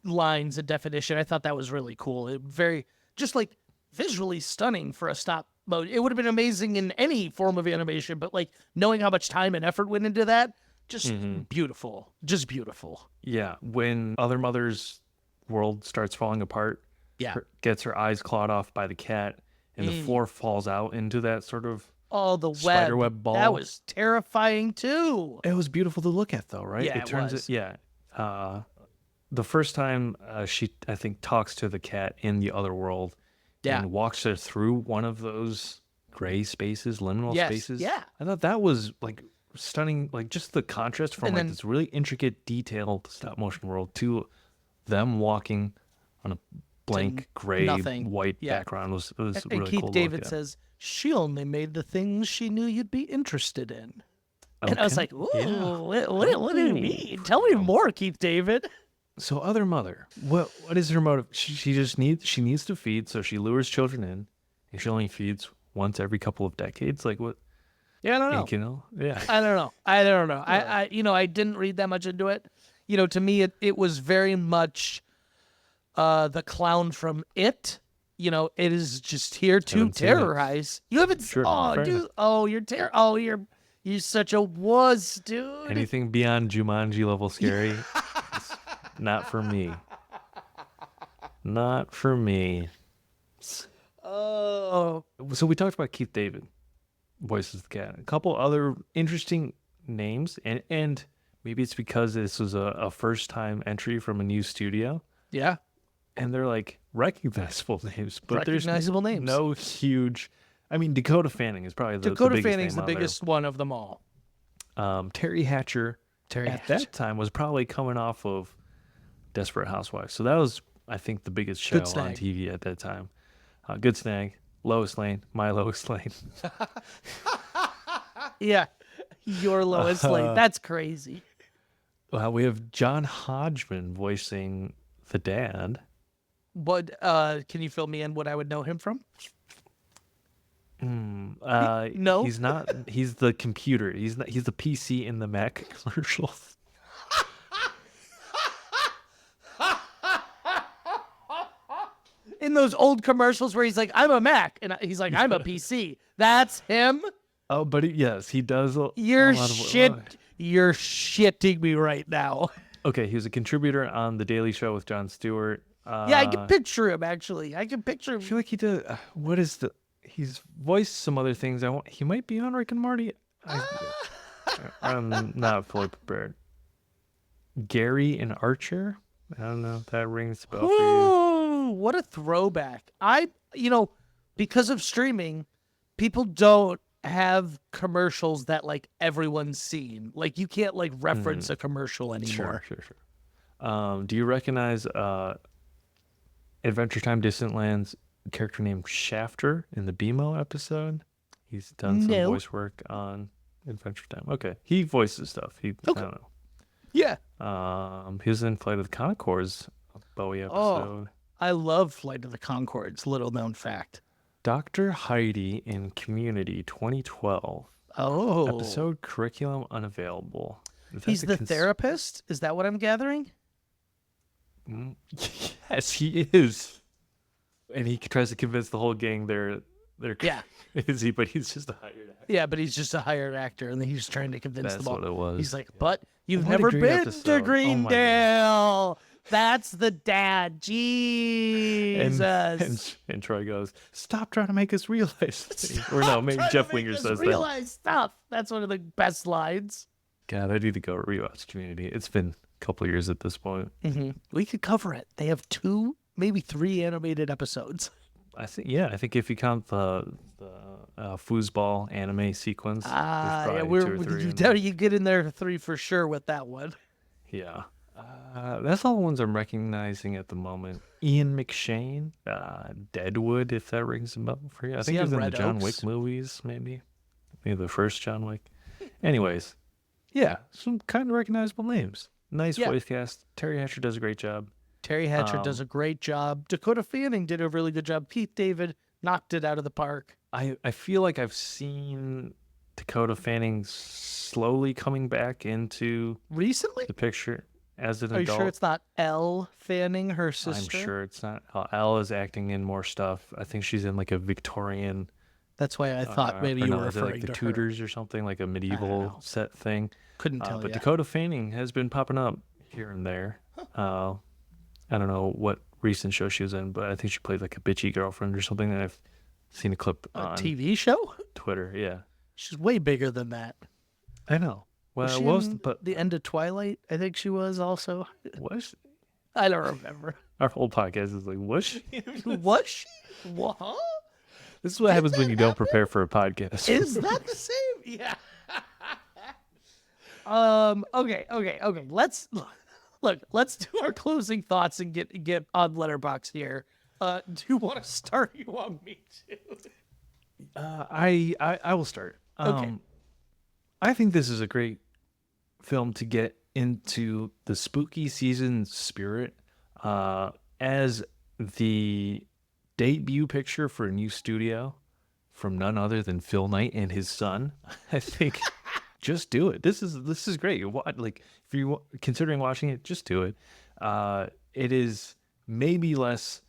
lines and definition. I thought that was really cool. It very just like visually stunning for a stop mode. It would have been amazing in any form of animation, but like knowing how much time and effort went into that, just beautiful. Just beautiful. Yeah, when Other Mother's world starts falling apart, Yeah. gets her eyes clawed off by the cat, and the floor falls out into that sort of. Oh, the Spider web. web ball. That was terrifying too. It was beautiful to look at, though, right? Yeah, it turns was. Yeah. The first time she, I think, talks to the cat in the other world, Yeah. and walks her through one of those gray spaces, liminal Yes, spaces. yeah. I thought that was like stunning, like just the contrast from And like then- this really intricate, detailed stop motion world to them walking on a blank gray nothing. white Yeah. background was really And Keith cool. to David look at. says, she only made the things she knew you'd be interested in. And I was Okay. like, ooh, Yeah. what do you mean? Tell me more, Keith David. So Other Mother, what is her motive? She needs to feed, so she lures children in, and she only feeds once every couple of decades. Like what? Yeah, I don't know. You know? Yeah. I don't know. I didn't read that much into it. To me, it was very much the clown from It. It is just here to Haven't seen it. terrorize. You haven't. Sure, Oh, fair dude. enough. Oh, you're such a wuss, dude. Anything beyond Jumanji level scary, is not for me. Not for me. Oh, So we talked about Keith David, voices the cat. A couple other interesting names, and maybe it's because this was a first time entry from a new studio, yeah. and they're like recognizable names, but Recognizable there's names. no huge. I mean, Dakota Fanning is probably the Dakota biggest Fanning's name the on there. biggest one of them all. Teri Hatcher Teri at Hatcher. that time was probably coming off of Desperate Housewives, so that was, I think, the biggest show Good on snag. TV at that time. Good snag, Lois Lane, my Lois Lane. Yeah, your Lois Lane. That's crazy. We have John Hodgeman voicing the dad. But can you fill me in what I would know him from? No. He's not. He's the computer. He's not. He's the PC in the Mac commercials. In those old commercials where he's like, "I'm a Mac," and he's like, "I'm a PC." That's him. Oh, but yes, he does. You're a lot of shit. You're shitting me right now. Okay, he was a contributor on The Daily Show with Jon Stewart. Yeah, I can picture him. Actually, I can picture I him. feel like he did. What is the? He's voiced some other things. He might be on Rick and Morty. I'm not fully prepared. Gary and Archer. I don't know if that rings a bell for you. Ooh, what a throwback. Because of streaming, people don't have commercials that like everyone's seen. Like you can't like reference a commercial anymore. Sure. Do you recognize Adventure Time Distant Lands character named Shafter in the BMO episode? He's done some No. voice work on Adventure Time. Okay, he voices stuff. I don't know. Yeah. He was in Flight of the Conchords, a Bowie episode. I love Flight of the Conchords, little known fact. Dr. Heidi in Community 2012. Oh. Episode Curriculum Unavailable. He's the therapist? Is that what I'm gathering? Yes, he is. And he tries to convince the whole gang they're crazy, but he's just a hired actor. Yeah, but he's just a hired actor, and he's trying to convince That's them all. what it was. He's like, but you've What a never great been episode. to Oh my Greendale. That's the dad. Jesus. And Troy goes, "Stop trying to make us realize." Or no, maybe Jeff Winger says that. Realize stuff. That's one of the best lines. God, I need to go rewatch Community. It's been a couple years at this point. Mm-hmm. We could cover it. They have 2, maybe 3 animated episodes. I think if you count the foosball anime sequence, there's probably 2 or 3 in there. You get in there 3 for sure with that one. Yeah. That's all the ones I'm recognizing at the moment. Ian McShane, Deadwood, if that rings a bell for you. I think he was in the John Wick movies, maybe the first John Wick. Anyways, yeah, some kind of recognizable names. Nice voice cast. Teri Hatcher does a great job. Teri Hatcher does a great job. Dakota Fanning did a really good job. Pete David knocked it out of the park. I feel like I've seen Dakota Fanning slowly coming back into Recently? the picture as an Are adult. you sure it's not Elle Fanning, her sister? I'm sure it's not. Elle is acting in more stuff. I think she's in like a Victorian. That's why I thought maybe you were is it referring like the to Tudors or something, like a medieval set thing. Couldn't tell But you. Dakota Fanning has been popping up here and there. I don't know what recent show she was in, but I think she played like a bitchy girlfriend or something. And I've seen a clip A on TV show? Twitter. Yeah, She's way bigger than that. I know. Well, Was she what was in but the end of Twilight? I think she was also. was I don't remember. our whole podcast is like, was she? Was she? What? This is what happens when you don't prepare for a podcast. Is that the same? Yeah. Okay. Let's do our closing thoughts and get on Letterboxd here. Do you want to start? You want me to? I will start. Okay. I think this is a great film to get into the spooky season spirit. As the debut picture for a new studio from none other than Phil Knight and his son, I think just do it. This is great. Like if you're considering watching it, just do it. It is maybe less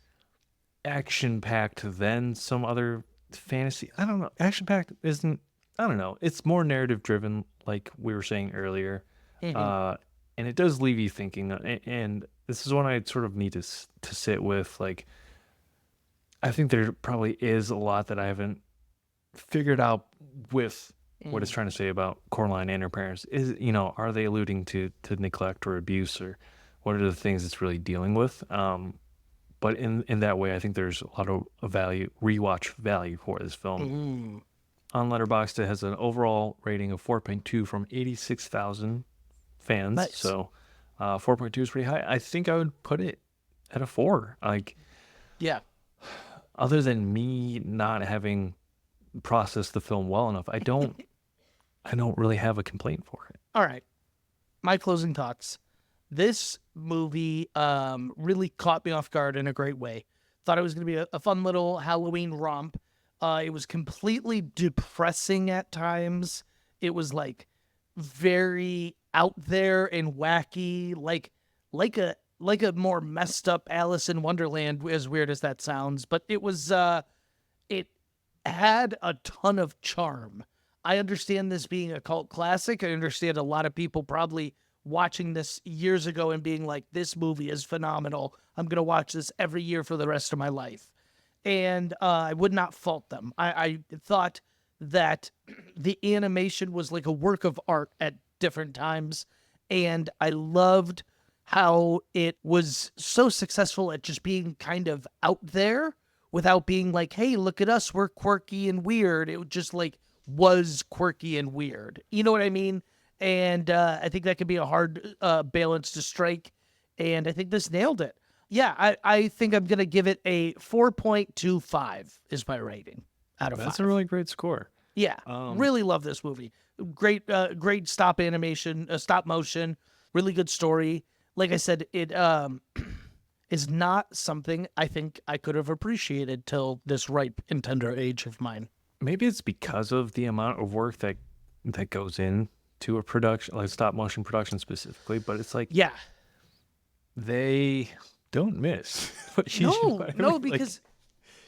action-packed than some other fantasy. I don't know. Action-packed isn't. I don't know. It's more narrative-driven, like we were saying earlier, and it does leave you thinking. And this is one I sort of need to sit with. Like, I think there probably is a lot that I haven't figured out with what it's trying to say about Coraline and her parents. Are they alluding to neglect or abuse, or what are the things it's really dealing with? But in that way, I think there's a lot of rewatch value for this film. On Letterboxd, it has an overall rating of 4.2 from 86,000 fans. Nice. So 4.2 is pretty high. I think I would put it at a 4. Like, Yeah. other than me not having processed the film well enough, I don't really have a complaint for it. All right. My closing thoughts. This movie really caught me off guard in a great way. Thought it was going to be a fun little Halloween romp. It was completely depressing at times. It was like very out there and wacky, like a more messed up Alice in Wonderland, as weird as that sounds. But it was it had a ton of charm. I understand this being a cult classic. I understand a lot of people probably watching this years ago and being like, this movie is phenomenal. I'm going to watch this every year for the rest of my life. And I would not fault them. I thought that the animation was like a work of art at different times. And I loved how it was so successful at just being kind of out there without being like, hey, look at us, we're quirky and weird. It just like was quirky and weird. You know what I mean? And I think that could be a hard balance to strike. And I think this nailed it. Yeah, I think I'm going to give it a 4.25 is my rating out of 5. That's a really great score. Yeah, really love this movie. Great stop animation, stop motion, really good story. Like I said, it is not something I think I could have appreciated till this ripe and tender age of mine. Maybe it's because of the amount of work that goes into a production, like stop motion production specifically. But it's like, Yeah. they don't miss. No, because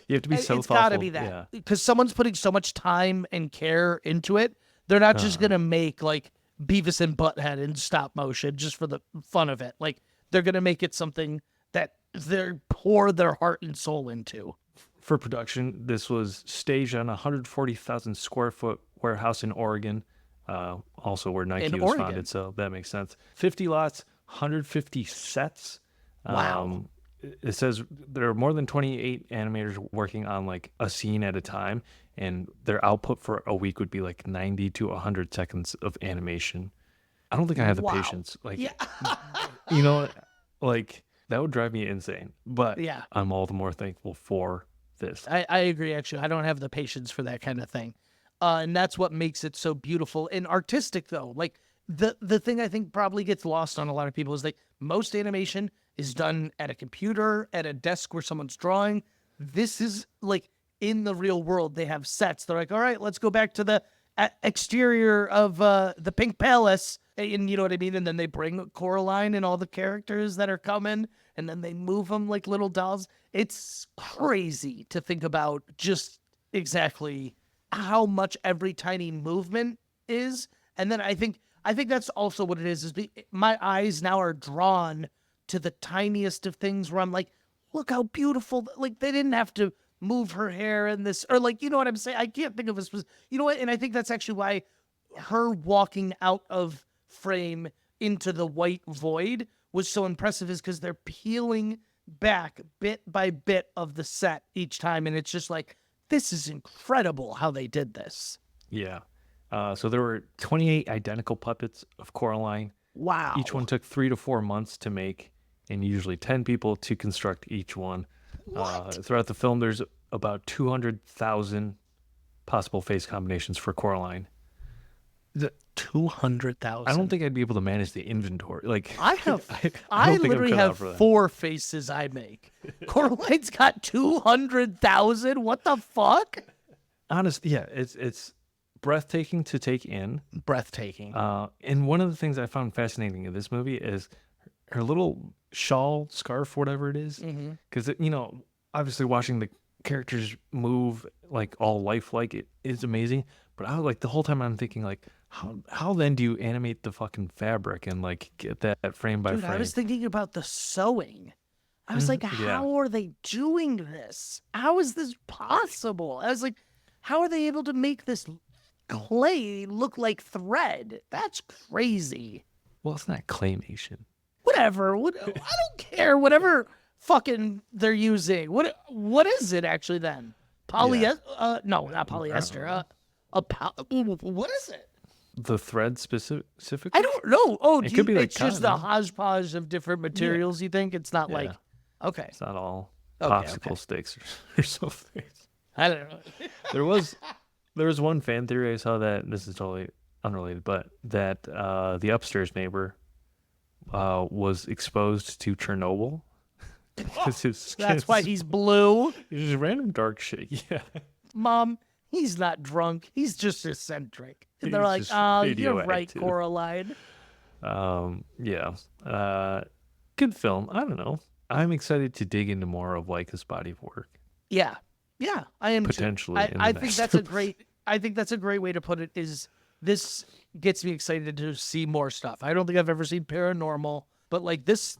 you have to be so it's thoughtful. got to be that. Yeah. Because someone's putting so much time and care into it. They're not just going to make like Beavis and Butthead in stop motion just for the fun of it. Like they're going to make it something that they pour their heart and soul into. For production, this was staged on a 140,000 square foot warehouse in Oregon, also where Nike was founded, so that makes sense. 50 lots, 150 sets. Wow. It says there are more than 28 animators working on like a scene at a time, and their output for a week would be like 90 to 100 seconds of animation. I don't think I have the patience. Like, you know, like that would drive me insane. But Yeah. I'm all the more thankful for this. I agree, actually. I don't have the patience for that kind of thing. And that's what makes it so beautiful and artistic, though. Like, the thing I think probably gets lost on a lot of people is like most animation is done at a computer, at a desk where someone's drawing. This is like in the real world. They have sets. They're like, all right, let's go back to the exterior of the Pink Palace. And you know what I mean? And then they bring Coraline and all the characters that are coming, and then they move them like little dolls. It's crazy to think about just exactly how much every tiny movement is. And then I think that's also what it is my eyes now are drawn to the tiniest of things where I'm like, look how beautiful. Like they didn't have to move her hair in this, or like, you know what I'm saying? I can't think of a specific, you know what? And I think that's actually why her walking out of frame into the white void was so impressive, is because they're peeling back bit by bit of the set each time. And it's just like, this is incredible how they did this. Yeah. So there were 28 identical puppets of Coraline. Wow. Each one took 3 to 4 months to make, and usually 10 people to construct each one. Throughout the film, there's about 200,000 possible face combinations for Coraline. 200,000. I don't think I'd be able to manage the inventory. Like I literally have 4 faces I make. Coraline's got 200,000. What the fuck? Honestly, yeah, it's breathtaking to take in. Breathtaking. And one of the things I found fascinating in this movie is her little shawl, scarf, whatever it is. Because, you know, obviously watching the characters move like all lifelike, it is amazing. But I was like, the whole time I'm thinking like, how then do you animate the fucking fabric and like get that frame by frame? I was thinking about the sewing. I was like, how are they doing this? How is this possible? I was like, how are they able to make this clay look like thread? That's crazy. Well, it's not claymation. Whatever. I don't care. Whatever fucking they're using. What is it actually then? Polyester? No, not polyester. What is it? The thread specifically? I don't know. Oh, it could be like it's just the hodgepodge of different materials. You think it's not like okay? It's not all popsicle sticks or something. I don't know. There was one fan theory I saw that this is totally unrelated, but that the upstairs neighbor was exposed to Chernobyl. That's why he's blue. He's just random dark shit. Yeah. Mom, he's not drunk. He's just eccentric. And they're like, oh, you're right, Coraline. Yeah. Good film. I don't know. I'm excited to dig into more of Laika's body of work. Yeah, I am potentially. I think that's a great. I think that's a great way to put it. Is this gets me excited to see more stuff. I don't think I've ever seen paranormal, but like this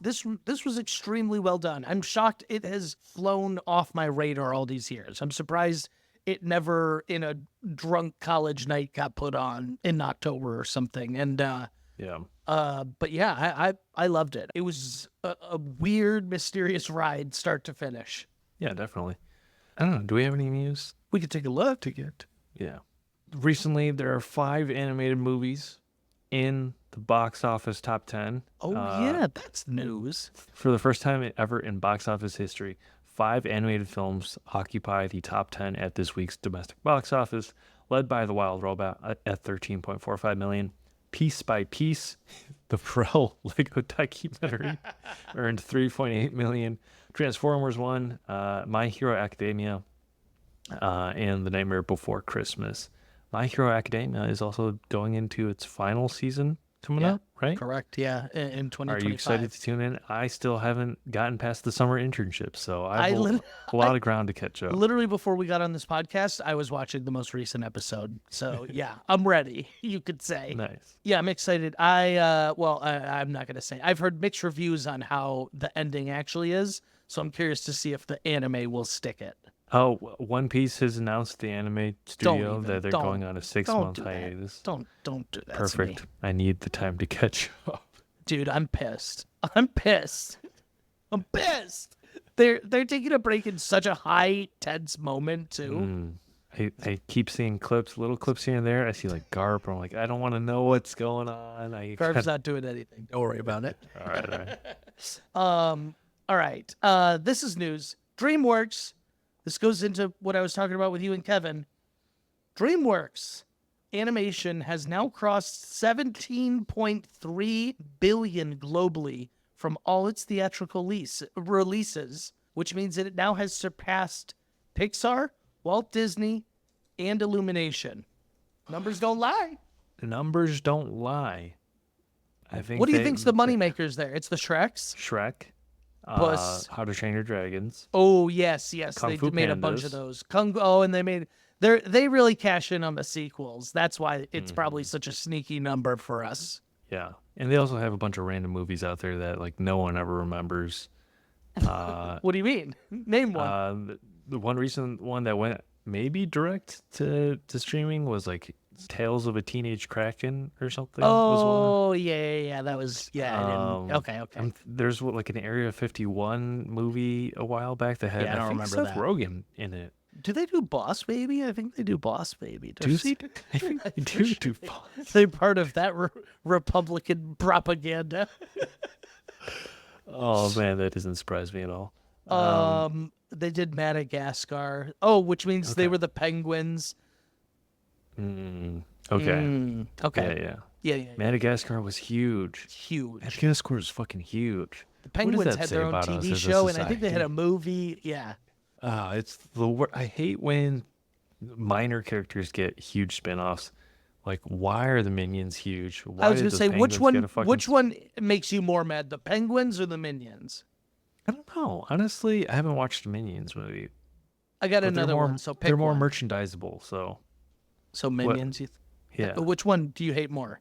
was extremely well done. I'm shocked it has flown off my radar all these years. I'm surprised it never in a drunk college night got put on in October or something. And but yeah, I loved it. It was a weird, mysterious ride, start to finish. Yeah, definitely. I don't know. Do we have any news? We could take a look to get. Yeah. Recently, there are 5 animated movies in the box office top 10. Oh, yeah, that's news. For the first time ever in box office history, 5 animated films occupy the top 10 at this week's domestic box office. Led by the Wild Robot at 13.45 million. Piece by Piece, the Pharrell Lego documentary, earned 3.8 million. Transformers 1, My Hero Academia, and The Nightmare Before Christmas. My Hero Academia is also going into its final season coming up, right? Correct. Yeah, in 2025. Are you excited to tune in? I still haven't gotten past the summer internship, so I have lit- a lot of ground to catch up. Literally before we got on this podcast, I was watching the most recent episode. So yeah, I'm ready. You could say. Nice. Yeah, I'm excited. I'm not gonna say. I've heard mixed reviews on how the ending actually is, so I'm curious to see if the anime will stick it. Oh, One Piece has announced the anime studio that they're don't- going on a 6-month hiatus. Don't do that. Perfect. To me. I need the time to catch up. Dude, I'm pissed. I'm pissed. They're taking a break in such a high tense moment too. I keep seeing little clips here and there. I see like Garp, and I'm like, I don't want to know what's going on. Garp's not doing anything. Don't worry about it. All right. All right. This is news. DreamWorks. This goes into what I was talking about with you and Kevin. DreamWorks animation has now crossed 17.3 billion globally from all its theatrical releases, which means that it now has surpassed Pixar, Walt Disney, and Illumination. Numbers don't lie. Numbers don't lie. I think. What do you think's the moneymakers there? It's the Shreks? Shrek. Plus, How to Train Your Dragons. oh yes, Kung they Fu made a bunch Pandas. of those. And they really cash in on the sequels. That's why it's probably such a sneaky number for us. Yeah, and they also have a bunch of random movies out there that like no one ever remembers. What do you mean? Name one. The one recent one that went maybe direct to streaming was like Tales of a Teenage Kraken or something. was one. Oh yeah. That was I didn't. Okay. There's like an Area 51 movie a while back that had Yeah, I don't think remember Seth that. Rogen in it. Do they do Boss Baby? I think they do Boss Baby. I think they do. They're part of that Republican propaganda. Oh man, that doesn't surprise me at all. They did Madagascar. Oh, which means they Okay. were the penguins. Okay. Okay. Yeah. Madagascar was huge. Huge. Madagascar was fucking huge. The Penguins that had say their own about us TV as a show, and I think they had society? a movie. Yeah. It's the word. I hate when minor characters get huge spin-offs. Like, why are the Minions huge? Why I was did gonna say, those which Penguins get a one? fucking Which one makes you more mad, the Penguins or the Minions? I don't know. Honestly, I haven't watched the Minions movie. I got But another one. So pick they're more one. merchandisable. So So Minions. yeah. Which one do you hate more?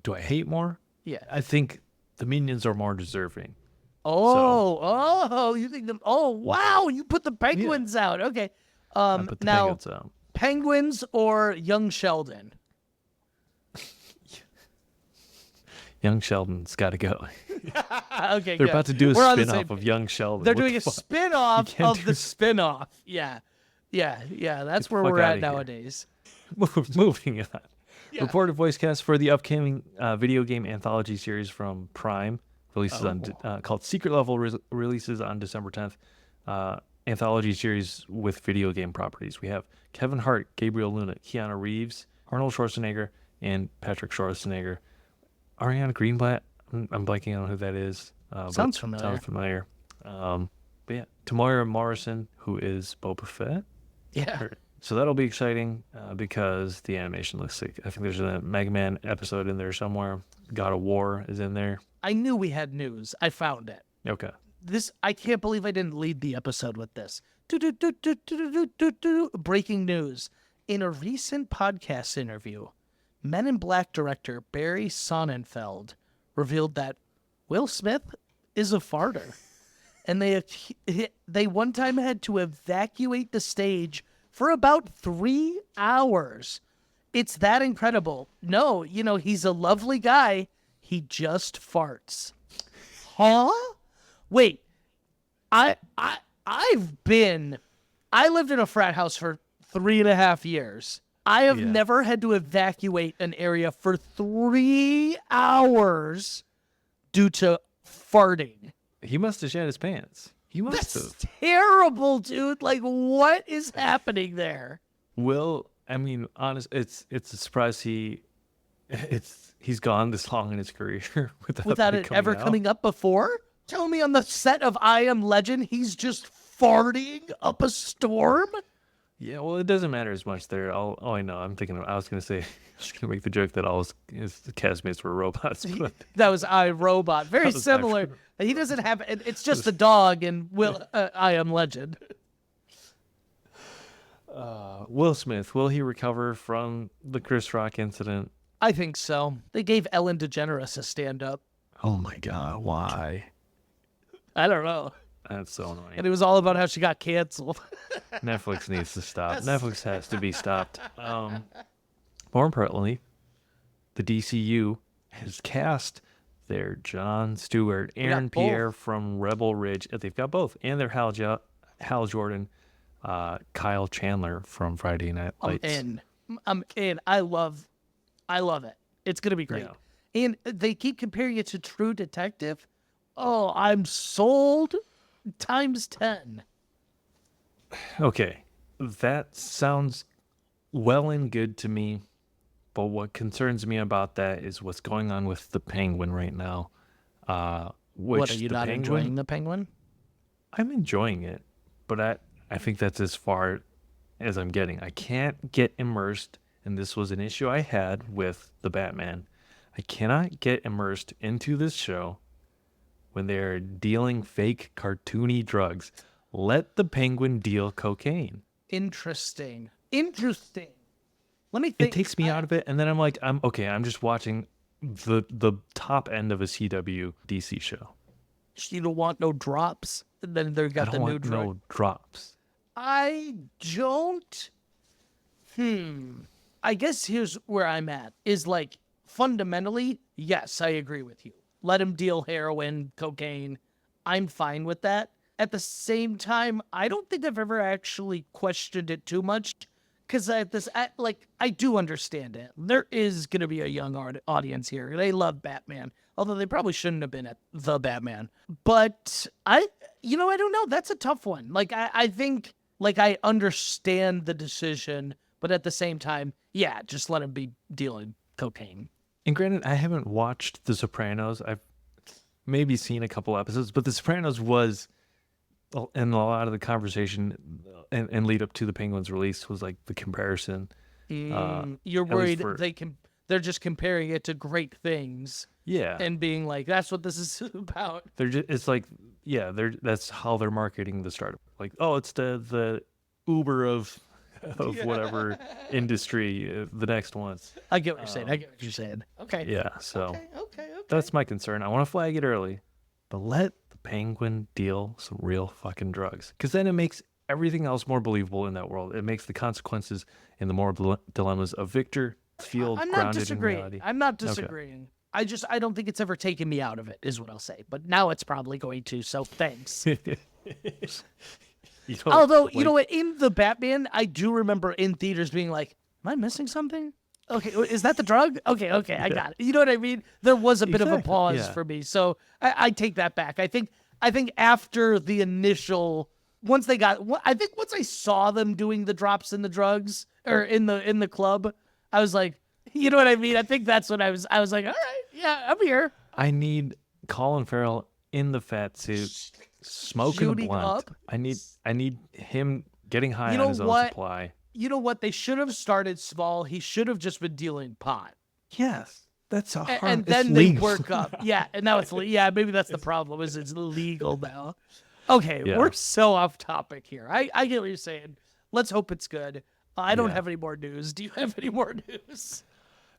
Do I hate more? Yeah. I think the Minions are more deserving. Oh, you think them? Oh, wow! You put the Penguins out. Okay. I put the Now Penguins out. Penguins or Young Sheldon? Young Sheldon's got to go. Okay, They're good. about to do a We're on the spin-off same- of Young Sheldon. They're What doing the a fuck? spin-off can't of do the s- spin-off. Yeah. That's where fuck we're outta at here. nowadays. Moving on. Yeah. Reported voice cast for the upcoming video game anthology series from Prime releases called Secret Level releases on December 10th. Anthology series with video game properties. We have Kevin Hart, Gabriel Luna, Keanu Reeves, Arnold Schwarzenegger, and Patrick Schwarzenegger. Ariana Greenblatt. I'm blanking on who that is. But Sounds familiar. Sounds familiar. But yeah, Tamara Morrison, who is Boba Fett. Yeah. So that'll be exciting because the animation looks sick. I think there's a Mega Man episode in there somewhere. God of War is in there. I knew we had news. I found it. Okay. I can't believe I didn't lead the episode with this. Breaking news. In a recent podcast interview, Men in Black director Barry Sonnenfeld revealed that Will Smith is a farter. And they one time had to evacuate the stage for about 3 hours. It's that incredible. No, he's a lovely guy. He just farts. Huh? Wait. I lived in a frat house for 3.5 years. I have never had to evacuate an area for 3 hours due to farting. He must have shat his pants. He must That's have. terrible, dude. Like, what is happening there? Will I mean, it's a surprise he's gone this long in his career without Without that it ever out. coming up before? Tell me on the set of I Am Legend, he's just farting up a storm? Yeah, well, it doesn't matter as much there. I know. I was gonna say, I was gonna make the joke that all his castmates were robots, but That was I, Robot. Very was similar. He doesn't have, it's just the dog in I Am Legend. Will Smith, will he recover from the Chris Rock incident? I think so. They gave Ellen DeGeneres a stand-up. Oh my God, why? I don't know. That's so annoying. And it was all about how she got canceled. Netflix needs to stop. Netflix has to be stopped. More importantly, the DCU has cast their Jon Stewart, Aaron both. Pierre from Rebel Ridge. They've got both, and their Hal Jordan, Kyle Chandler from Friday Night Lights. I'm in. I love it. It's gonna be great. Yeah. And they keep comparing it to True Detective. Oh, I'm sold times 10. Okay, that sounds well and good to me, but what concerns me about that is what's going on with the Penguin right now. What, are you not enjoying the Penguin? I'm enjoying it, but I think that's as far as I'm getting. I can't get immersed, and this was an issue I had with the Batman. I cannot get immersed into this show when they're dealing fake cartoony drugs. Let the Penguin deal cocaine. Interesting. Let me think. It takes me out of it, and then I'm like, I'm just watching the top end of a CW DC show. You don't want no drops? And then they got I the don't new want drug. no drops. I don't. I guess here's where I'm at. Is like, fundamentally, yes, I agree with you. Let him deal heroin, cocaine. I'm fine with that. At the same time, I don't think I've ever actually questioned it too much. Because I do understand it. There is going to be a young audience here. They love Batman. Although they probably shouldn't have been at the Batman. But I don't know. That's a tough one. Like, I think, like, I understand the decision. But at the same time, yeah, just let him be dealing cocaine. And granted, I haven't watched The Sopranos. I've maybe seen a couple episodes, but The Sopranos was, and a lot of the conversation and lead up to the Penguin's release was like the comparison. You're worried they're just comparing it to great things. Yeah. And being like, that's what this is about. It's like, yeah, that's how they're marketing the startup. Like, oh, it's the Uber of whatever industry, the next one. I get what you're saying. Okay. Yeah, so Okay. that's my concern. I want to flag it early, but let the Penguin deal some real fucking drugs, because then it makes everything else more believable in that world. It makes the consequences and the moral dilemmas of Victor feel grounded in reality. I'm not disagreeing. Okay. I don't think it's ever taken me out of it, is what I'll say. But now it's probably going to, so thanks. Although, you know what, in the Batman, I do remember in theaters being like, am I missing something? Okay, is that the drug? Okay, I got it. You know what I mean? There was a bit of a pause for me, so I take that back. I think after the initial, once I saw them doing the drops in the drugs, or in the club, I was like, you know what I mean? I think that's when I was like, all right, yeah, I'm here. I need Colin Farrell in the fat suit, smoking a Shooting blunt. up. I need him getting high on his own supply. You know what? They should have started small. He should have just been dealing pot. Yes, that's a hard. And then they work up. Yeah, and now it's maybe that's the problem. Is it's legal now. Okay, we're so off topic here. I get what you're saying. Let's hope it's good. I don't have any more news. Do you have any more news?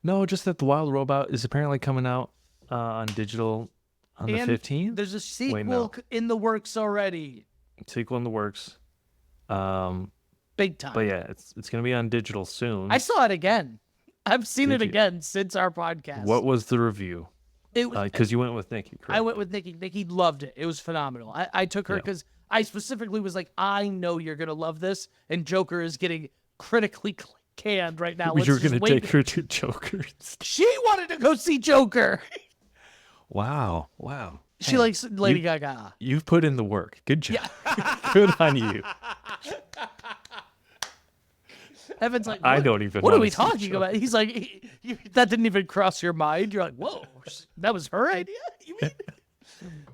No, just that The Wild Robot is apparently coming out on digital on the 15th. There's a sequel in the works already. Sequel in the works. Big time. But yeah, it's going to be on digital soon. I saw it again. I've seen it again since our podcast. What was the review? Because you went with Nikki, correct? I went with Nikki. Nikki loved it. It was phenomenal. I took her because I specifically was like, I know you're going to love this. And Joker is getting critically canned right now. You were going to take her to Joker. She wanted to go see Joker. Wow. She likes Lady Gaga. You've put in the work. Good job. Good on you. Evan's like, I don't even What are wanna we see the talking show. about? He's like, that didn't even cross your mind. You're like, whoa, that was her idea? You mean?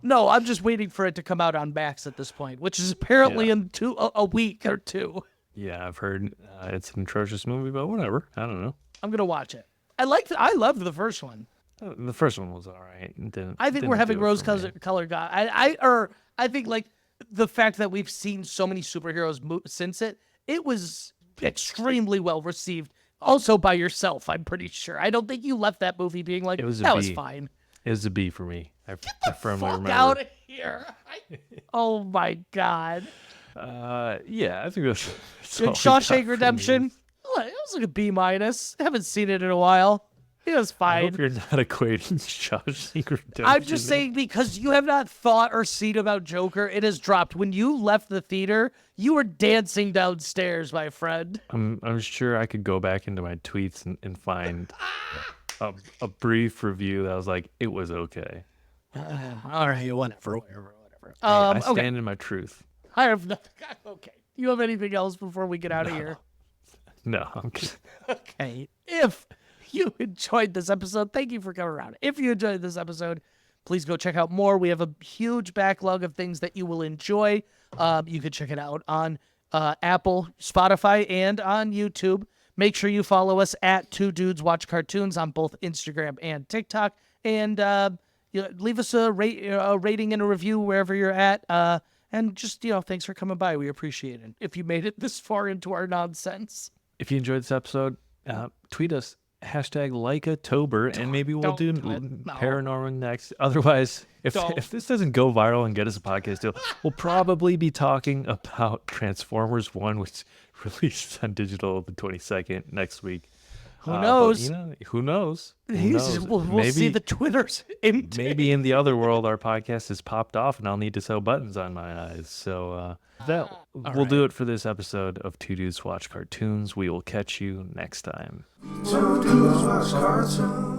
No, I'm just waiting for it to come out on Max at this point, which is apparently Yeah. in a week or two. Yeah, I've heard it's an atrocious movie, but whatever. I don't know. I'm gonna watch it. I loved the first one. The first one was all right. I think we're having rose-colored God. I think like the fact that we've seen so many superheroes since it was extremely well received. Also by yourself, I'm pretty sure. I don't think you left that movie being like, It was a that was B. fine. It was a B for me. I firmly Fuck remember. out of here. Oh my God. Yeah, I think that's Did all we got Shawshank for Redemption? news. Oh, it was like a B minus. Haven't seen it in a while. It was I fine. hope you're not equating Shawshank Redemption. I'm just saying because you have not thought or seen about Joker, it has dropped. When you left the theater, you were dancing downstairs, my friend. I'm sure I could go back into my tweets and find a brief review that was like, it was okay. All right, whatever. I stand Okay. in my truth. I have nothing. Okay. You have anything else before we get out of here? No, I'm kidding. Okay. If you enjoyed this episode, thank you for coming around. If you enjoyed this episode, please go check out more. We have a huge backlog of things that you will enjoy. You can check it out on Apple, Spotify, and on YouTube. Make sure you follow us at Two Dudes Watch Cartoons on both Instagram and TikTok. And leave us a rating and a review wherever you're at. And just, thanks for coming by. We appreciate it. If you made it this far into our nonsense. If you enjoyed this episode, tweet us #LaikaTober, and maybe we'll do do it. No. Paranormal next. Otherwise, if this doesn't go viral and get us a podcast deal, we'll probably be talking about Transformers 1, which released on digital the 22nd next week. Who knows? Who knows? Who knows? We'll see the Twitters. Maybe in the other world, our podcast has popped off, and I'll need to sew buttons on my eyes. So we'll do it for this episode of Two Dudes Watch Cartoons. We will catch you next time. Two dudes watch cartoons.